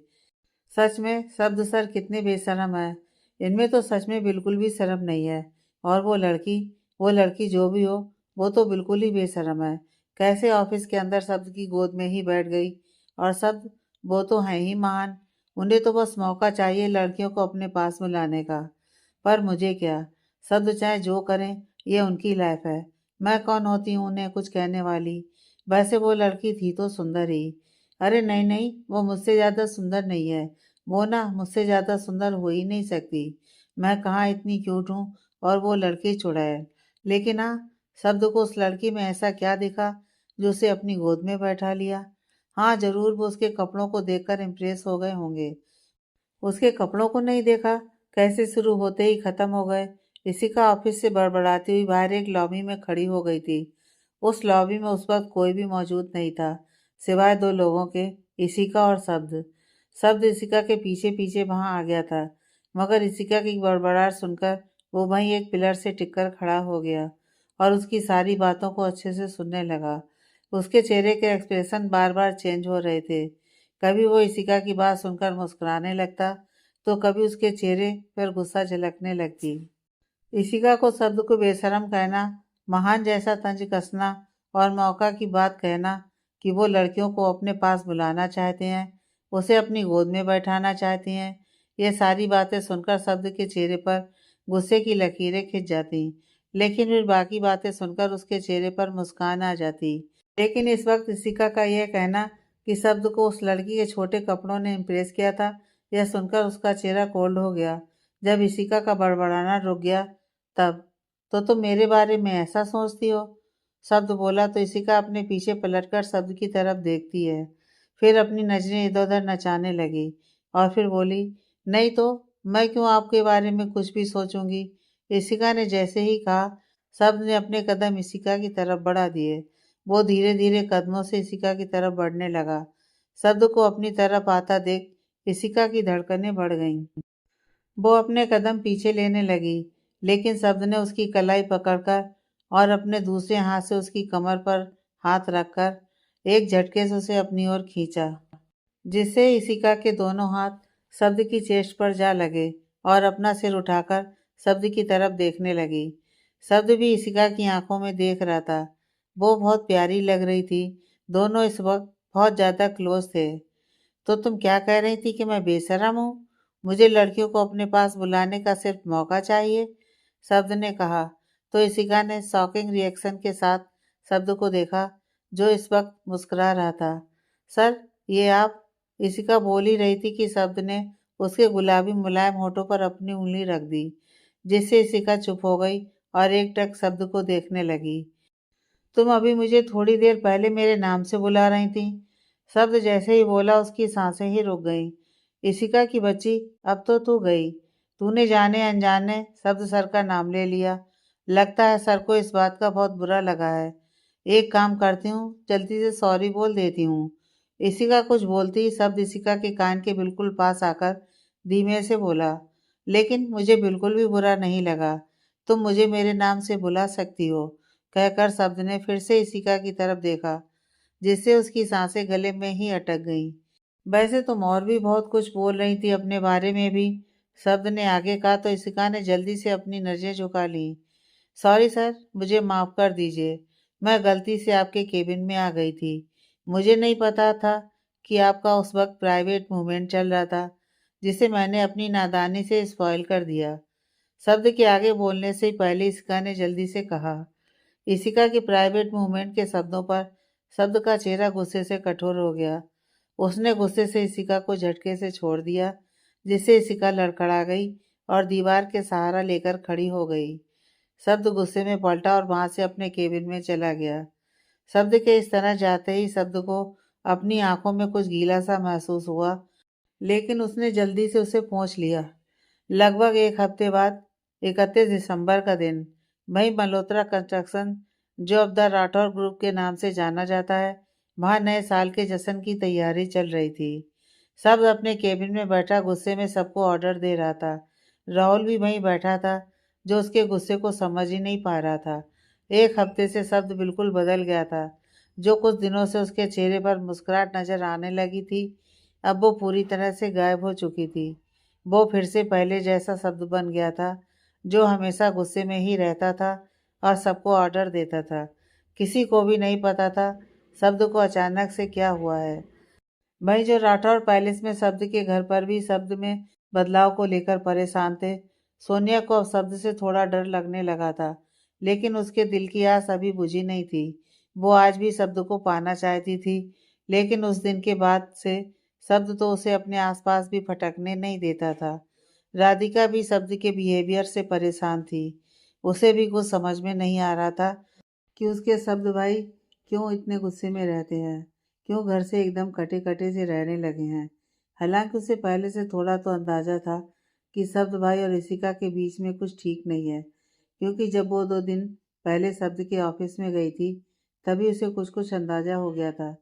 सच में शब्द सर कितने बेशरम है। इनमें तो सच में बिल्कुल भी शर्म नहीं है। और वो लड़की जो भी हो, वो तो बिल्कुल ही बेशरम है। कैसे ऑफिस के अंदर शब्द की गोद में ही बैठ गई। और शब्द, वो तो है ही महान। उन्हें तो बस मौका चाहिए लड़कियों को अपने पास में लाने का। पर मुझे क्या, शब्द चाहे जो करें, ये उनकी लाइफ है। मैं कौन होती हूँ उन्हें कुछ कहने वाली। वैसे वो लड़की थी तो सुंदर ही। अरे नहीं नहीं, वो मुझसे ज्यादा सुंदर नहीं है। वो ना मुझसे ज्यादा सुंदर हो ही नहीं सकती। मैं कहाँ इतनी क्यूट हूँ और वो लड़की चुड़ैल। लेकिन हाँ, शब्द को उस लड़की में ऐसा क्या दिखा जो उसे अपनी गोद में बैठा लिया। हाँ जरूर, वो उसके कपड़ों को देखकर इम्प्रेस हो गए होंगे। उसके कपड़ों को नहीं देखा, कैसे शुरू होते ही खत्म हो गए। इशिका ऑफिस से बड़बड़ाती हुई बाहर एक लॉबी में खड़ी हो गई थी। उस लॉबी में उस वक्त कोई भी मौजूद नहीं था सिवाय दो लोगों के, इशिका और शब्द। शब्द इशिका के पीछे पीछे वहां आ गया था, मगर इशिका की बड़बड़ाहट सुनकर वो वहीं एक पिलर से टिककर खड़ा हो गया और उसकी सारी बातों को अच्छे से सुनने लगा। उसके चेहरे के एक्सप्रेशन बार बार चेंज हो रहे थे। कभी वो इशिका की बात सुनकर मुस्कुराने लगता तो कभी उसके चेहरे पर गुस्सा झलकने लगती। इशिका को शब्द को बेशरम कहना, महान जैसा तंज कसना और मौका की बात कहना कि वो लड़कियों को अपने पास बुलाना चाहते हैं, उसे अपनी गोद में बैठाना चाहती हैं, ये सारी बातें सुनकर शब्द के चेहरे पर गुस्से की लकीरें खिंच जाती। लेकिन फिर बाकी बातें सुनकर उसके चेहरे पर मुस्कान आ जाती। लेकिन इस वक्त इशिका का यह कहना कि शब्द को उस लड़की के छोटे कपड़ों ने इम्प्रेस किया था, यह सुनकर उसका चेहरा कोल्ड हो गया। जब इशिका का बड़बड़ाना रुक गया तब, तो तुम मेरे बारे में ऐसा सोचती हो? शब्द बोला तो इशिका अपने पीछे पलटकर शब्द की तरफ देखती है, फिर अपनी नजरें इधर उधर नचाने लगी और फिर बोली, नहीं तो मैं क्यों आपके बारे में कुछ भी सोचूंगी। इशिका ने जैसे ही कहा, शब्द ने अपने कदम इशिका की तरफ बढ़ा दिए। वो धीरे धीरे कदमों से इशिका की तरफ बढ़ने लगा। शब्द को अपनी तरफ आता देख इशिका की धड़कनें बढ़ गईं। वो अपने कदम पीछे लेने लगी, लेकिन शब्द ने उसकी कलाई पकड़कर और अपने दूसरे हाथ से उसकी कमर पर हाथ रखकर एक झटके से उसे अपनी ओर खींचा, जिससे इशिका के दोनों हाथ शब्द की चेस्ट पर जा लगे और अपना सिर उठाकर शब्द की तरफ देखने लगी। शब्द भी इशिका की आंखों में देख रहा था। वो बहुत प्यारी लग रही थी। दोनों इस वक्त बहुत ज्यादा क्लोज थे। तो तुम क्या कह रही थी कि मैं बेशर्म हूँ? मुझे लड़कियों को अपने पास बुलाने का सिर्फ मौका चाहिए, शब्द ने कहा। तो इशिका ने शॉकिंग रिएक्शन के साथ शब्द को देखा जो इस वक्त मुस्कुरा रहा था। सर, ये आप? इशिका बोल ही रही थी कि शब्द ने उसके गुलाबी मुलायम होठों पर अपनी उंगली रख दी, जिससे इशिका चुप हो गई और एकटक शब्द को देखने लगी। तुम अभी मुझे थोड़ी देर पहले मेरे नाम से बुला रही थी। शब्द जैसे ही बोला उसकी सांसें ही रुक गईं। इशिका की बच्ची, अब तो तू गई। तूने जाने अनजाने शब्द सर का नाम ले लिया। लगता है सर को इस बात का बहुत बुरा लगा है। एक काम करती हूँ, जल्दी से सॉरी बोल देती हूँ। इशिका कुछ बोलती ही शब्द इशिका के कान के बिल्कुल पास आकर धीमे से बोला, लेकिन मुझे बिल्कुल भी बुरा नहीं लगा। तुम मुझे मेरे नाम से बुला सकती हो, कहकर शब्द ने फिर से इशिका की तरफ देखा, जिससे उसकी सांसें गले में ही अटक गईं। वैसे तुम और भी बहुत कुछ बोल रही थी अपने बारे में भी, शब्द ने आगे कहा तो इशिका ने जल्दी से अपनी नजरें झुका ली। सॉरी सर, मुझे माफ़ कर दीजिए। मैं गलती से आपके केबिन में आ गई थी। मुझे नहीं पता था कि आपका उस वक्त प्राइवेट मूवमेंट चल रहा था, जिसे मैंने अपनी नादानी से स्पॉइल कर दिया। शब्द के आगे बोलने से पहले इशिका ने जल्दी से कहा। इशिका के प्राइवेट मूवमेंट के शब्दों पर शब्द का चेहरा गुस्से से कठोर हो गया। उसने गुस्से से इशिका को झटके से छोड़ दिया, जिससे इशिका लड़खड़ा गई और दीवार के सहारा लेकर खड़ी हो गई। शब्द गुस्से में पलटा और वहां से अपने केबिन में चला गया। शब्द के इस तरह जाते ही शब्द को अपनी आंखों में कुछ गीला सा महसूस हुआ, लेकिन उसने जल्दी से उसे पोंछ लिया। लगभग एक हफ्ते बाद 31 दिसंबर का दिन, वहीं मल्होत्रा कंस्ट्रक्शन, जो अब द राठौर ग्रुप के नाम से जाना जाता है, वहां नए साल के जश्न की तैयारी चल रही थी। सब अपने केबिन में बैठा गुस्से में सबको ऑर्डर दे रहा था। राहुल भी वहीं बैठा था, जो उसके गुस्से को समझ ही नहीं पा रहा था। एक हफ्ते से शब्द बिल्कुल बदल गया था। जो कुछ दिनों से उसके चेहरे पर मुस्कुराहट नजर आने लगी थी, अब वो पूरी तरह से गायब हो चुकी थी। वो फिर से पहले जैसा शब्द बन गया था, जो हमेशा गुस्से में ही रहता था और सबको ऑर्डर देता था। किसी को भी नहीं पता था शब्द को अचानक से क्या हुआ है। वहीं जो राठौर पैलेस में शब्द के घर पर भी शब्द में बदलाव को लेकर परेशान थे। सोनिया को अब शब्द से थोड़ा डर लगने लगा था, लेकिन उसके दिल की आस अभी बुझी नहीं थी। वो आज भी शब्द को पाना चाहती थी, लेकिन उस दिन के बाद से शब्द तो उसे अपने आसपास भी फटकने नहीं देता था। राधिका भी शब्द के बिहेवियर से परेशान थी। उसे भी कुछ समझ में नहीं आ रहा था कि उसके शब्द भाई क्यों इतने गुस्से में रहते हैं, क्यों घर से एकदम कटे कटे से रहने लगे हैं। हालांकि उसे पहले से थोड़ा तो अंदाजा था कि शब्द भाई और ऋषिका के बीच में कुछ ठीक नहीं है, क्योंकि जब वो 2 दिन पहले शब्द के ऑफिस में गई थी, तभी उसे कुछ कुछ अंदाजा हो गया था,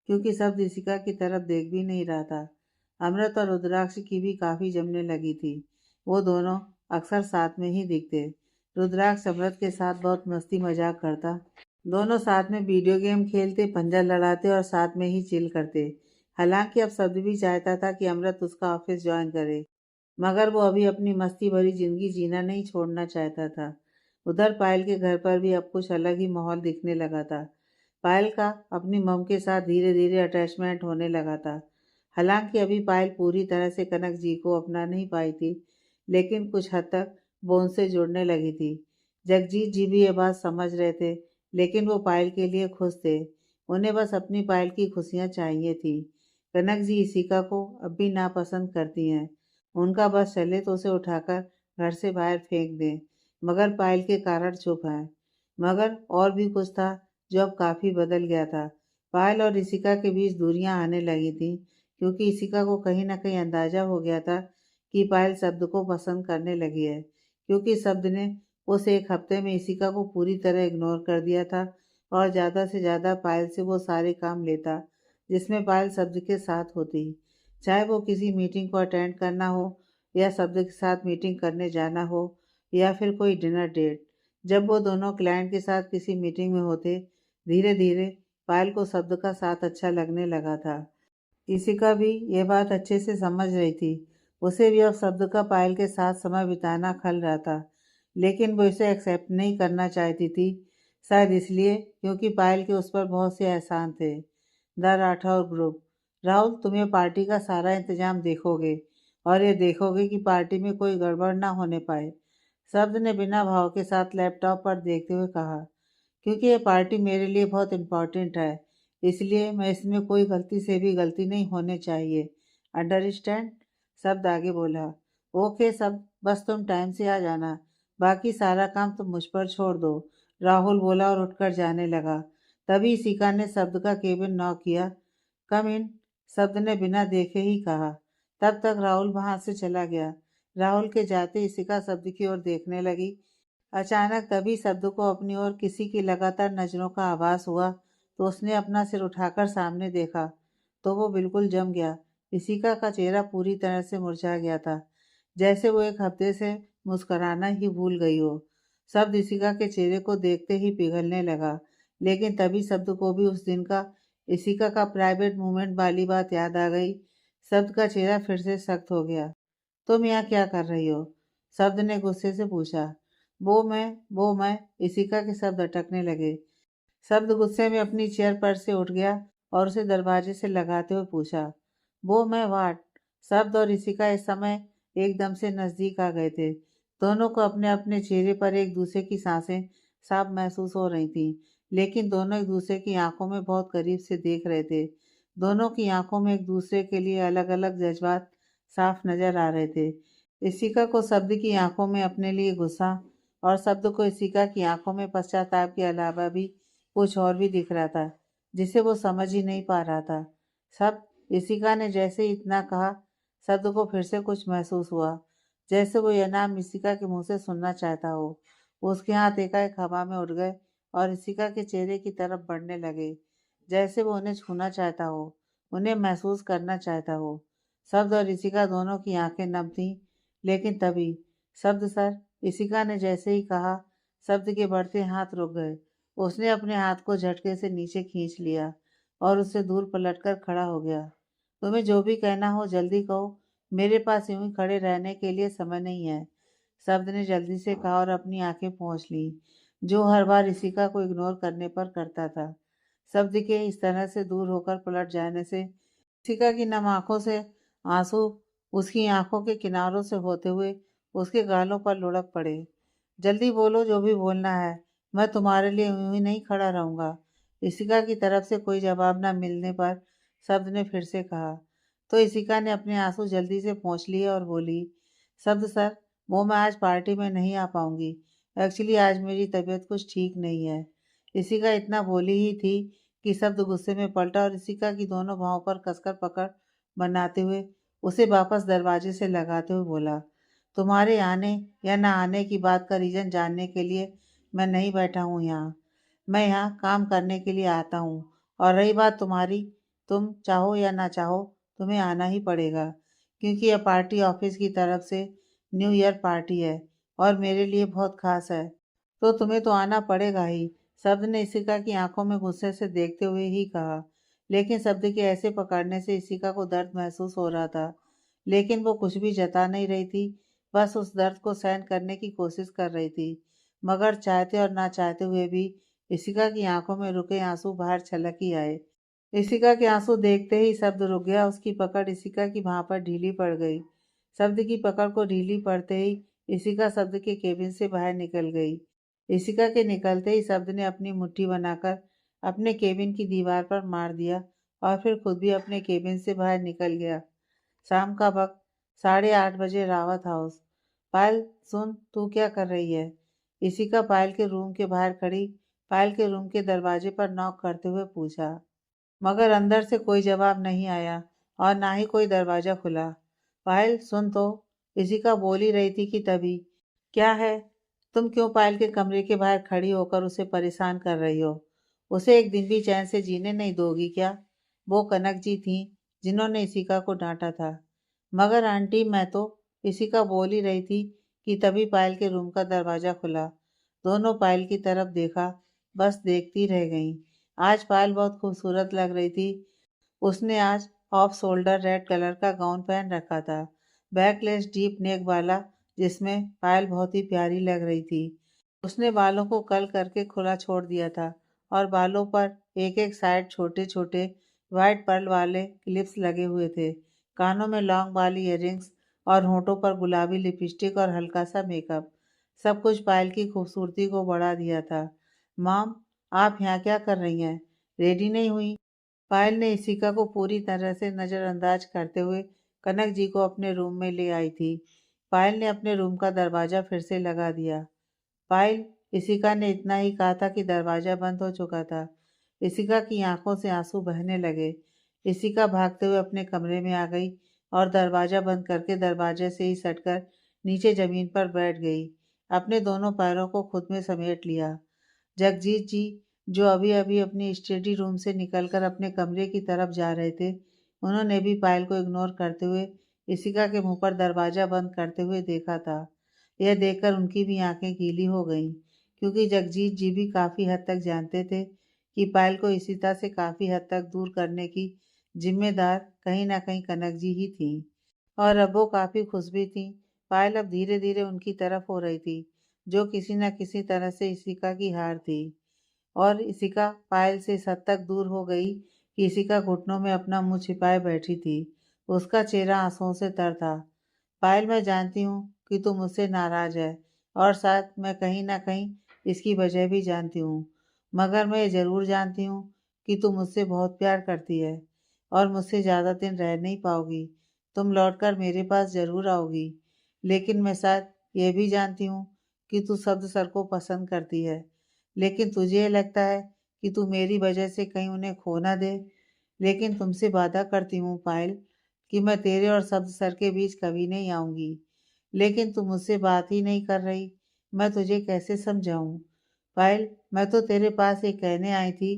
क्योंकि शब्द ऋषिका की तरफ देख भी नहीं रहा था। अमृत और रुद्राक्ष की भी काफी जमने लगी थी। वो दोनों अक्सर साथ में ही दिखते। रुद्राक्ष अमृत के साथ बहुत मस्ती मजाक करता। दोनों साथ में वीडियो गेम खेलते, पंजा लड़ाते और साथ में ही चिल करते। हालांकि अब शब्द भी चाहता था कि अमृत उसका ऑफिस ज्वाइन करे, मगर वो अभी अपनी मस्ती भरी जिंदगी जीना नहीं छोड़ना चाहता था। उधर पायल के घर पर भी अब कुछ अलग ही माहौल दिखने लगा था। पायल का अपनी मम के साथ धीरे धीरे अटैचमेंट होने लगा था। हालांकि अभी पायल पूरी तरह से कनक जी को अपना नहीं पाई थी, लेकिन कुछ हद तक वो उनसे जुड़ने लगी थी। जगजीत जी भी ये बात समझ रहे थे, लेकिन वो पायल के लिए खुश थे। उन्हें बस अपनी पायल की खुशियाँ चाहिए थी। कनक जी इशिका को अब भी नापसंद करती हैं। उनका बस चले तो उसे उठाकर घर से बाहर फेंक दें, मगर पायल के कारण चुप हैं। मगर और भी कुछ था जो अब काफ़ी बदल गया था। पायल और ऋषिका के बीच दूरियां आने लगी थी, क्योंकि ऋषिका को कहीं न कहीं अंदाजा हो गया था कि पायल शब्द को पसंद करने लगी है, क्योंकि शब्द ने उस एक हफ्ते में ऋषिका को पूरी तरह इग्नोर कर दिया था और ज़्यादा से ज़्यादा पायल से वो सारे काम लेता जिसमें पायल शब्द के साथ होती। चाहे वो किसी मीटिंग को अटेंड करना हो, या शब्द के साथ मीटिंग करने जाना हो, या फिर कोई डिनर डेट। जब वो दोनों क्लाइंट के साथ किसी मीटिंग में होते, धीरे धीरे पायल को शब्द का साथ अच्छा लगने लगा था। इशिका भी ये बात अच्छे से समझ रही थी। उसे भी अब शब्द का पायल के साथ समय बिताना खल रहा था, लेकिन वो इसे एक्सेप्ट नहीं करना चाहती थी। शायद इसलिए क्योंकि पायल के उस पर बहुत से एहसान थे। The Rathore group. राहुल, तुम ये पार्टी का सारा इंतजाम देखोगे, और ये देखोगे कि पार्टी में कोई गड़बड़ ना होने पाए, शब्द ने बिना भाव के साथ लैपटॉप पर देखते हुए कहा। क्योंकि ये पार्टी मेरे लिए बहुत इम्पोर्टेंट है, इसलिए मैं इसमें कोई गलती से भी गलती नहीं होने चाहिए। अंडरस्टैंड? शब्द आगे बोला। ओके सब, बस तुम टाइम से आ जाना, बाकी सारा काम तुम मुझ पर छोड़ दो, राहुल बोला और उठकर जाने लगा। तभी शिखा ने शब्द का केबिन नॉक किया। कम इन, शब्द ने बिना देखे ही कहा। तब तक राहुल वहां से चला गया। राहुल के जाते इशिका शब्द की ओर देखने लगी। अचानक तभी शब्द को अपनी ओर किसी की लगातार नजरों का आभास हुआ तो उसने अपना सिर उठाकर सामने देखा तो वो बिल्कुल जम गया। इशिका का चेहरा पूरी तरह से मुरझा गया था, जैसे वो एक हफ्ते से मुस्कुराना ही भूल गई हो। शब्द इशिका के चेहरे को देखते ही पिघलने लगा, लेकिन तभी शब्द को भी उस दिन का इशिका का प्राइवेट मूवमेंट वाली बात याद आ गई। शब्द का चेहरा फिर से सख्त हो गया। तुम यहाँ क्या कर रही हो? शब्द ने गुस्से से पूछा। वो मैं, इशिका के शब्द अटकने लगे। शब्द गुस्से में अपनी चेयर पर से उठ गया और उसे दरवाजे से लगाते हुए पूछा, वो मैं वाट? शब्द और इशिका इस समय एकदम से नजदीक आ गए थे। दोनों को अपने अपने चेहरे पर एक दूसरे की सांसें साफ महसूस हो रही थीं, लेकिन दोनों एक दूसरे की आंखों में बहुत करीब से देख रहे थे। दोनों की आंखों में एक दूसरे के लिए अलग अलग जज्बात साफ नजर आ रहे थे। इशिका को शब्द की आंखों में अपने लिए गुस्सा और शब्द को इशिका की आंखों में पश्चाताप के अलावा भी कुछ और भी दिख रहा था, जिसे वो समझ ही नहीं पा रहा था। सब इशिका ने जैसे ही इतना कहा, शब्द को फिर से कुछ महसूस हुआ, जैसे वो यह नाम इशिका के मुंह से सुनना चाहता हो। उसके हाथ एकाएक हवा में उड़ गए और इशिका के चेहरे की तरफ बढ़ने लगे, जैसे वो उन्हें छूना चाहता हो, उन्हें महसूस करना चाहता हो। शब्द और इशिका दोनों की आंखें नम थीं, लेकिन तभी शब्द सर, इशिका ने जैसे ही कहा, शब्द के बढ़ते हाथ रुक गए। उसने अपने हाथ को झटके से नीचे खींच लिया और उससे दूर पलटकर खड़ा हो गया। तुम्हें जो भी कहना हो जल्दी कहो, मेरे पास यूं ही खड़े रहने के लिए समय नहीं है। शब्द ने जल्दी से कहा और अपनी आंखें पोंछ ली, जो हर बार इशिका को इग्नोर करने पर करता था। शब्द के इस तरह से दूर होकर पलट जाने से इशिका की नम आंखों से आंसू उसकी आंखों के किनारों से होते हुए उसके गालों पर लुढ़क पड़े। जल्दी बोलो जो भी बोलना है, मैं तुम्हारे लिए यूं ही नहीं खड़ा रहूंगा। इशिका की तरफ से कोई जवाब न मिलने पर शब्द ने फिर से कहा, तो इशिका ने अपने आंसू जल्दी से पोंछ लिए और बोली, शब्द सर, वो मैं आज पार्टी में नहीं आ पाऊंगी। एक्चुअली आज मेरी तबीयत कुछ ठीक नहीं है। इशिका इतना बोली ही थी कि शब्द गुस्से में पलटा और इशिका की दोनों बाहों पर कसकर पकड़ बनाते हुए उसे वापस दरवाजे से लगाते हुए बोला, तुम्हारे आने या ना आने की बात का रीज़न जानने के लिए मैं नहीं बैठा हूँ यहाँ। मैं यहाँ काम करने के लिए आता हूँ। और रही बात तुम्हारी, तुम चाहो या ना चाहो तुम्हें आना ही पड़ेगा, क्योंकि यह पार्टी ऑफिस की तरफ से न्यू ईयर पार्टी है और मेरे लिए बहुत खास है, तो तुम्हें तो आना पड़ेगा ही। शब्द ने इशिका की आंखों में गुस्से से देखते हुए ही कहा, लेकिन शब्द के ऐसे पकड़ने से इशिका को दर्द महसूस हो रहा था, लेकिन वो कुछ भी जता नहीं रही थी, बस उस दर्द को सहन करने की कोशिश कर रही थी। मगर चाहते और ना चाहते हुए भी इशिका की आंखों में रुके आंसू बाहर छलक ही आए। इशिका के आंसू देखते ही शब्द रुक गया। उसकी पकड़ इशिका की बांह पर ढीली पड़ गई। शब्द की पकड़ को ढीली पड़ते ही इशिका शब्द के केबिन से बाहर निकल गई। इशिका के निकलते ही शब्द ने अपनी मुट्ठी बनाकर अपने केबिन की दीवार पर मार दिया और फिर खुद भी अपने केबिन से बाहर निकल गया। शाम का वक्त 8:30 बजे, रावत हाउस। पायल, सुन, तू क्या कर रही है? इशिका पायल के रूम के बाहर खड़ी पायल के रूम के दरवाजे पर नॉक करते हुए पूछा, मगर अंदर से कोई जवाब नहीं आया और ना ही कोई दरवाजा खुला। पायल, सुन तो, इशिका बोल ही रही थी कि तभी, क्या है? तुम क्यों पायल के कमरे के बाहर खड़ी होकर उसे परेशान कर रही हो? उसे एक दिन भी चैन से जीने नहीं दोगी क्या? वो कनक जी थी जिन्होंने इशिका को डांटा था। मगर आंटी, मैं तो, इशिका बोल ही रही थी कि तभी पायल के रूम का दरवाजा खुला। दोनों पायल की तरफ देखा, बस देखती रह गईं। आज पायल बहुत खूबसूरत लग रही थी। उसने आज ऑफ शोल्डर रेड कलर का गाउन पहन रखा था, बैकलेस डीप नेक वाला, जिसमें पायल बहुत ही प्यारी लग रही थी। उसने बालों को कर्ल करके खुला छोड़ दिया था और बालों पर एक एक साइड छोटे छोटे वाइट पर्ल वाले क्लिप्स लगे हुए थे। कानों में लॉन्ग वाली इयररिंग्स और होंठों पर गुलाबी लिपस्टिक और हल्का सा मेकअप, सब कुछ पायल की खूबसूरती को बढ़ा दिया था। मॉम, आप यहाँ क्या कर रही हैं? रेडी नहीं हुई? पायल ने इशिका को पूरी तरह से नज़रअंदाज करते हुए कनक जी को अपने रूम में ले आई थी। पायल ने अपने रूम का दरवाज़ा फिर से लगा दिया। पायल, इशिका ने इतना ही कहा था कि दरवाज़ा बंद हो चुका था। इशिका की आंखों से आंसू बहने लगे। इशिका भागते हुए अपने कमरे में आ गई और दरवाज़ा बंद करके दरवाजे से ही सटकर नीचे ज़मीन पर बैठ गई। अपने दोनों पैरों को खुद में समेट लिया। जगजीत जी, जो अभी अभी अपनी स्टडी रूम से निकलकर अपने कमरे की तरफ जा रहे थे, उन्होंने भी पायल को इग्नोर करते हुए इशिका के मुंह पर दरवाज़ा बंद करते हुए देखा था। यह देखकर उनकी भी आंखें गीली हो गईं, क्योंकि जगजीत जी भी काफ़ी हद तक जानते थे कि पायल को इशिता से काफ़ी हद तक दूर करने की जिम्मेदार कहीं न कहीं कनक जी ही थीं। और अब वो काफ़ी खुश भी थीं। पायल अब धीरे-धीरे उनकी तरफ हो रही थी, जो किसी न किसी तरह से इशिका की हार थी। और इशिका पायल से इस हद तक दूर हो गई कि इशिका घुटनों में अपना मुंह छिपाए बैठी थी। उसका चेहरा आंसुओं से तर था। पायल, मैं जानती हूँ कि तू मुझसे नाराज है, और साथ मैं कहीं ना कहीं इसकी वजह भी जानती हूँ, मगर मैं ये ज़रूर जानती हूँ कि तू मुझसे बहुत प्यार करती है और मुझसे ज़्यादा दिन रह नहीं पाओगी। तुम लौटकर मेरे पास ज़रूर आओगी, लेकिन मैं साथ ये भी जानती हूँ कि तू शब्द सर को पसंद करती है, लेकिन तुझे ये लगता है कि तू मेरी वजह से कहीं उन्हें खो ना दे। लेकिन तुमसे वादा करती हूँ पायल, कि मैं तेरे और शब्द सर के बीच कभी नहीं आऊंगी। लेकिन तू मुझसे बात ही नहीं कर रही, मैं तुझे कैसे समझाऊं? पायल, मैं तो तेरे पास ये कहने आई थी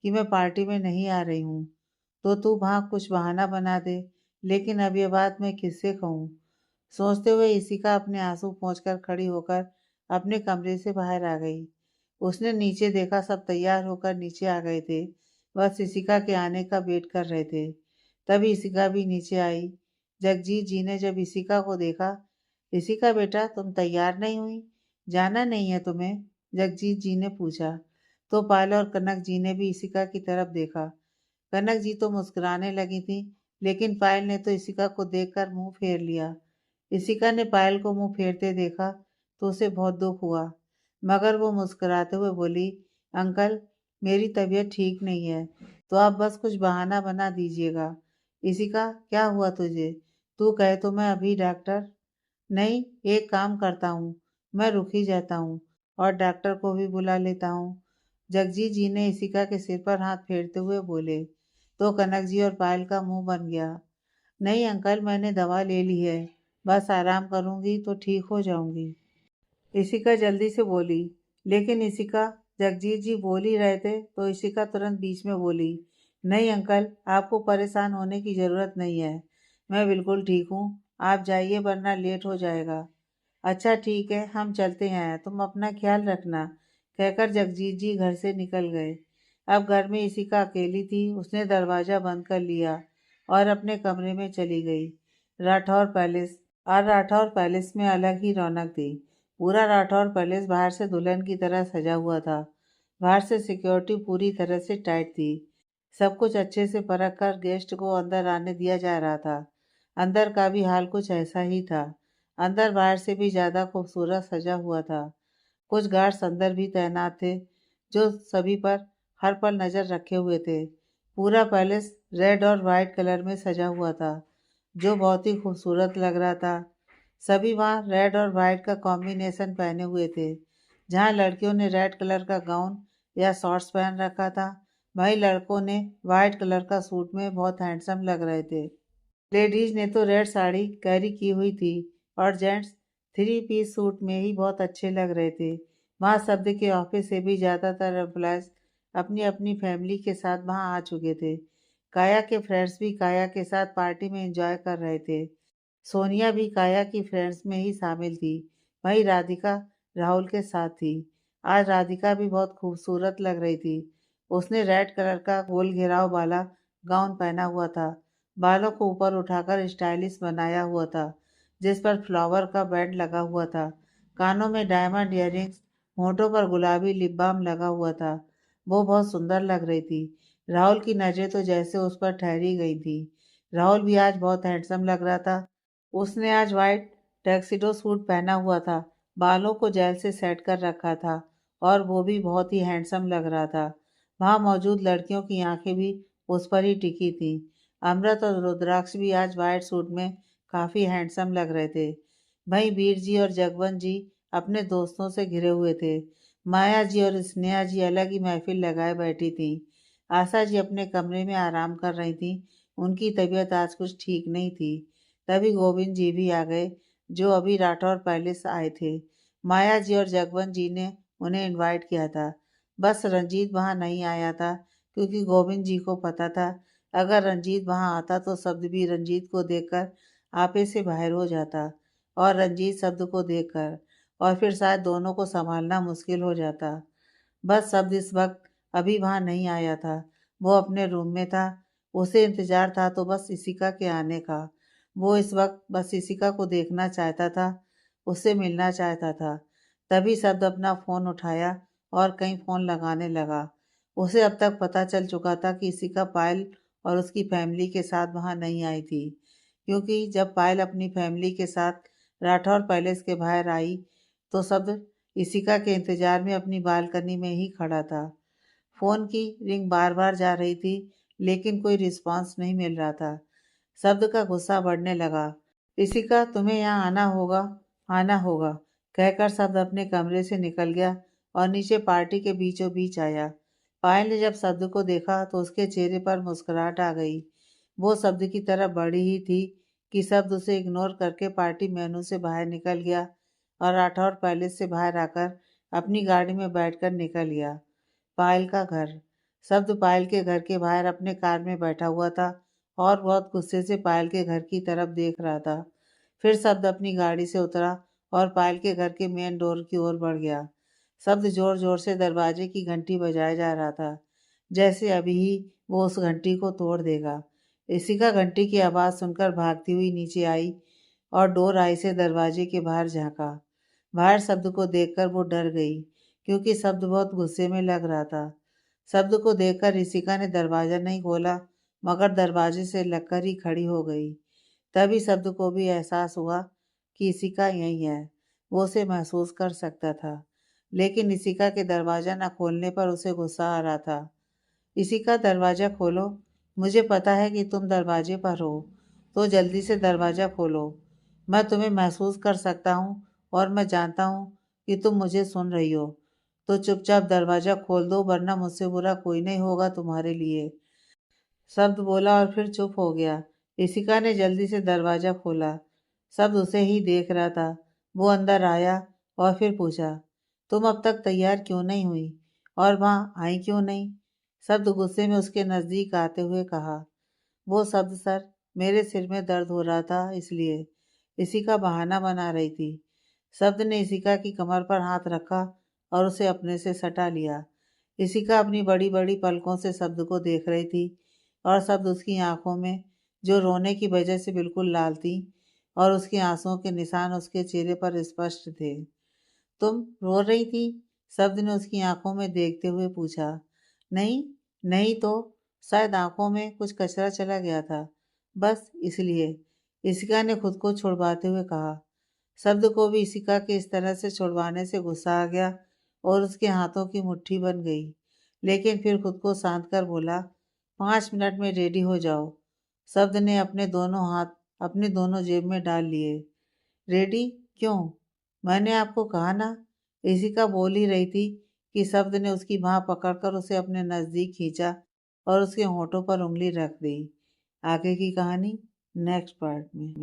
कि मैं पार्टी में नहीं आ रही हूँ, तो तू वहाँ कुछ बहाना बना दे, लेकिन अब ये बात मैं किससे कहूँ? सोचते हुए इशिका अपने आंसू पोंछकर खड़ी होकर अपने कमरे से बाहर आ गई। उसने नीचे देखा, सब तैयार होकर नीचे आ गए थे, बस इशिका के आने का वेट कर रहे थे। तभी इशिका भी नीचे आई। जगजीत जी ने जब इशिका को देखा, इशिका बेटा, तुम तैयार नहीं हुई, जाना नहीं है तुम्हें? जगजीत जी ने पूछा। तो पायल और कनक जी ने भी इशिका की तरफ देखा। कनक जी तो मुस्कुराने लगी थी, लेकिन पायल ने तो इशिका को देखकर मुंह फेर लिया। इशिका ने पायल को मुंह फेरते देखा तो उसे बहुत दुख हुआ, मगर वो मुस्कुराते हुए बोली, अंकल, मेरी तबीयत ठीक नहीं है, तो आप बस कुछ बहाना बना दीजिएगा। इशिका, क्या हुआ तुझे? तू कहे तो मैं अभी डॉक्टर। नहीं, एक काम करता हूँ, मैं रुक ही जाता हूँ और डॉक्टर को भी बुला लेता हूँ। जगजीत जी ने इशिका के सिर पर हाथ फेरते हुए बोले। तो कनक जी और पायल का मुंह बन गया। नहीं अंकल, मैंने दवा ले ली है, बस आराम करूंगी तो ठीक हो जाऊंगी। इशिका जल्दी से बोली। लेकिन इशिका, जगजीत जी बोल ही रहे थे तो इशिका तुरंत बीच में बोली, नहीं अंकल, आपको परेशान होने की ज़रूरत नहीं है, मैं बिल्कुल ठीक हूँ, आप जाइए वरना लेट हो जाएगा। अच्छा ठीक है, हम चलते हैं, तुम अपना ख्याल रखना, कहकर जगजीत जी घर से निकल गए। अब घर में इशिका अकेली थी। उसने दरवाज़ा बंद कर लिया और अपने कमरे में चली गई। राठौर पैलेस। और राठौर पैलेस में अलग ही रौनक थी। पूरा राठौर पैलेस बाहर से दुल्हन की तरह सजा हुआ था। बाहर से सिक्योरिटी पूरी तरह से टाइट थी। सब कुछ अच्छे से परख कर गेस्ट को अंदर आने दिया जा रहा था। अंदर का भी हाल कुछ ऐसा ही था। अंदर बाहर से भी ज़्यादा खूबसूरत सजा हुआ था। कुछ गार्ड्स अंदर भी तैनात थे, जो सभी पर हर पल नज़र रखे हुए थे। पूरा पैलेस रेड और वाइट कलर में सजा हुआ था, जो बहुत ही खूबसूरत लग रहा था। सभी वहाँ रेड और वाइट का कॉम्बिनेशन पहने हुए थे। जहाँ लड़कियों ने रेड कलर का गाउन या शॉर्ट्स पहन रखा था, वहीं लड़कों ने वाइट कलर का सूट में बहुत हैंडसम लग रहे थे। लेडीज ने तो रेड साड़ी कैरी की हुई थी और जेंट्स थ्री पीस सूट में ही बहुत अच्छे लग रहे थे। वहाँ शब्द के ऑफिस से भी ज़्यादातर एम्प्लॉयज़ अपनी अपनी फैमिली के साथ वहाँ आ चुके थे। काया के फ्रेंड्स भी काया के साथ पार्टी में एंजॉय कर रहे थे। सोनिया भी काया की फ्रेंड्स में ही शामिल थी। वहीं राधिका राहुल के साथ थी। आज राधिका भी बहुत खूबसूरत लग रही थी। उसने रेड कलर का गोल घेराव वाला गाउन पहना हुआ था। बालों को ऊपर उठाकर स्टाइलिश बनाया हुआ था, जिस पर फ्लावर का बैंड लगा हुआ था। कानों में डायमंड इयररिंग्स, होठों पर गुलाबी लिप बाम लगा हुआ था। वो बहुत सुंदर लग रही थी। राहुल की नज़रें तो जैसे उस पर ठहरी गई थी। राहुल भी आज बहुत हैंडसम लग रहा था। उसने आज वाइट टैक्सीडो सूट पहना हुआ था, बालों को जेल से सेट कर रखा था और वो भी बहुत ही हैंडसम लग रहा था। वहाँ मौजूद लड़कियों की आंखें भी उस पर ही टिकी थीं। अमृत और रुद्राक्ष भी आज वाइट सूट में काफ़ी हैंडसम लग रहे थे। वहीं वीर जी और जगवंत जी अपने दोस्तों से घिरे हुए थे। माया जी और स्नेहा जी अलग ही महफिल लगाए बैठी थीं। आशा जी अपने कमरे में आराम कर रही थीं। उनकी तबीयत आज कुछ ठीक नहीं थी। तभी गोविंद जी भी आ गए, जो अभी राठौर पैलेस आए थे। माया जी और जगवंत जी ने उन्हें इनवाइट किया था। बस रंजीत वहाँ नहीं आया था क्योंकि गोविंद जी को पता था अगर रंजीत वहाँ आता तो शब्द भी रंजीत को देखकर आपे से बाहर हो जाता और रंजीत शब्द को देखकर, और फिर शायद दोनों को संभालना मुश्किल हो जाता। बस शब्द इस वक्त अभी वहाँ नहीं आया था। वो अपने रूम में था। उसे इंतजार था तो बस इशिका के आने का। वो इस वक्त बस इशिका को देखना चाहता था, उससे मिलना चाहता था। तभी शब्द अपना फ़ोन उठाया और कहीं फ़ोन लगाने लगा। उसे अब तक पता चल चुका था कि इशिका पायल और उसकी फैमिली के साथ वहाँ नहीं आई थी, क्योंकि जब पायल अपनी फैमिली के साथ राठौर पैलेस के बाहर आई तो शब्द इशिका के इंतजार में अपनी बालकनी में ही खड़ा था। फोन की रिंग बार बार जा रही थी, लेकिन कोई रिस्पांस नहीं मिल रहा था। शब्द का गुस्सा बढ़ने लगा। इशिका, तुम्हें यहाँ आना होगा, आना होगा, कहकर शब्द अपने कमरे से निकल गया और नीचे पार्टी के बीचों बीच आया। पायल ने जब शब्द को देखा तो उसके चेहरे पर मुस्कुराहट आ गई। वो शब्द की तरफ बढ़ी ही थी कि शब्द उसे इग्नोर करके पार्टी मेनू से बाहर निकल गया और राठौर पैलेस से बाहर आकर अपनी गाड़ी में बैठकर निकल गया। पायल का घर। शब्द पायल के घर के बाहर अपने कार में बैठा हुआ था और बहुत गुस्से से पायल के घर की तरफ देख रहा था। फिर शब्द अपनी गाड़ी से उतरा और पायल के घर के मेन डोर की ओर बढ़ गया। शब्द जोर जोर से दरवाजे की घंटी बजाया जा रहा था, जैसे अभी ही वो उस घंटी को तोड़ देगा। इशिका घंटी की आवाज़ सुनकर भागती हुई नीचे आई और डोर आई से दरवाजे के बाहर झांका। बाहर शब्द को देखकर वो डर गई, क्योंकि शब्द बहुत गुस्से में लग रहा था। शब्द को देखकर ऋषिका ने दरवाज़ा नहीं खोला, मगर दरवाजे से लगकर ही खड़ी हो गई। तभी शब्द को भी एहसास हुआ कि इशिका यहीं है। वो उसे महसूस कर सकता था, लेकिन इशिका के दरवाज़ा न खोलने पर उसे गुस्सा आ रहा था। इशिका, दरवाज़ा खोलो। मुझे पता है कि तुम दरवाजे पर हो, तो जल्दी से दरवाज़ा खोलो। मैं तुम्हें महसूस कर सकता हूँ और मैं जानता हूँ कि तुम मुझे सुन रही हो। तो चुपचाप दरवाज़ा खोल दो, वरना मुझसे बुरा कोई नहीं होगा तुम्हारे लिए। शब्द बोला और फिर चुप हो गया। इशिका ने जल्दी से दरवाज़ा खोला। शब्द उसे ही देख रहा था। वो अंदर आया और फिर पूछा, तुम अब तक तैयार क्यों नहीं हुई और वहाँ आई क्यों नहीं? शब्द गुस्से में उसके नज़दीक आते हुए कहा, वो शब्द सर, मेरे सिर में दर्द हो रहा था इसलिए। इशिका बहाना बना रही थी। शब्द ने इशिका की कमर पर हाथ रखा और उसे अपने से सटा लिया। इशिका अपनी बड़ी बड़ी पलकों से शब्द को देख रही थी और शब्द उसकी आंखों में, जो रोने की वजह से बिल्कुल लाल थी, और उसके आंसुओं के निशान उसके चेहरे पर स्पष्ट थे। तुम रो रही थी? शब्द ने उसकी आंखों में देखते हुए पूछा। नहीं, नहीं तो। शायद आंखों में कुछ कचरा चला गया था, बस इसलिए। इशिका ने खुद को छुड़वाते हुए कहा। शब्द को भी इशिका के इस तरह से छुड़वाने से गुस्सा आ गया और उसके हाथों की मुट्ठी बन गई, लेकिन फिर खुद को शांत कर बोला, 5 मिनट में रेडी हो जाओ। शब्द ने अपने दोनों हाथ अपने दोनों जेब में डाल लिए। रेडी? क्यों? मैंने आपको कहा ना। इशिका बोल ही रही थी कि शब्द ने उसकी बांह पकड़कर उसे अपने नजदीक खींचा और उसके होठों पर उंगली रख दी। आगे की कहानी नेक्स्ट पार्ट में।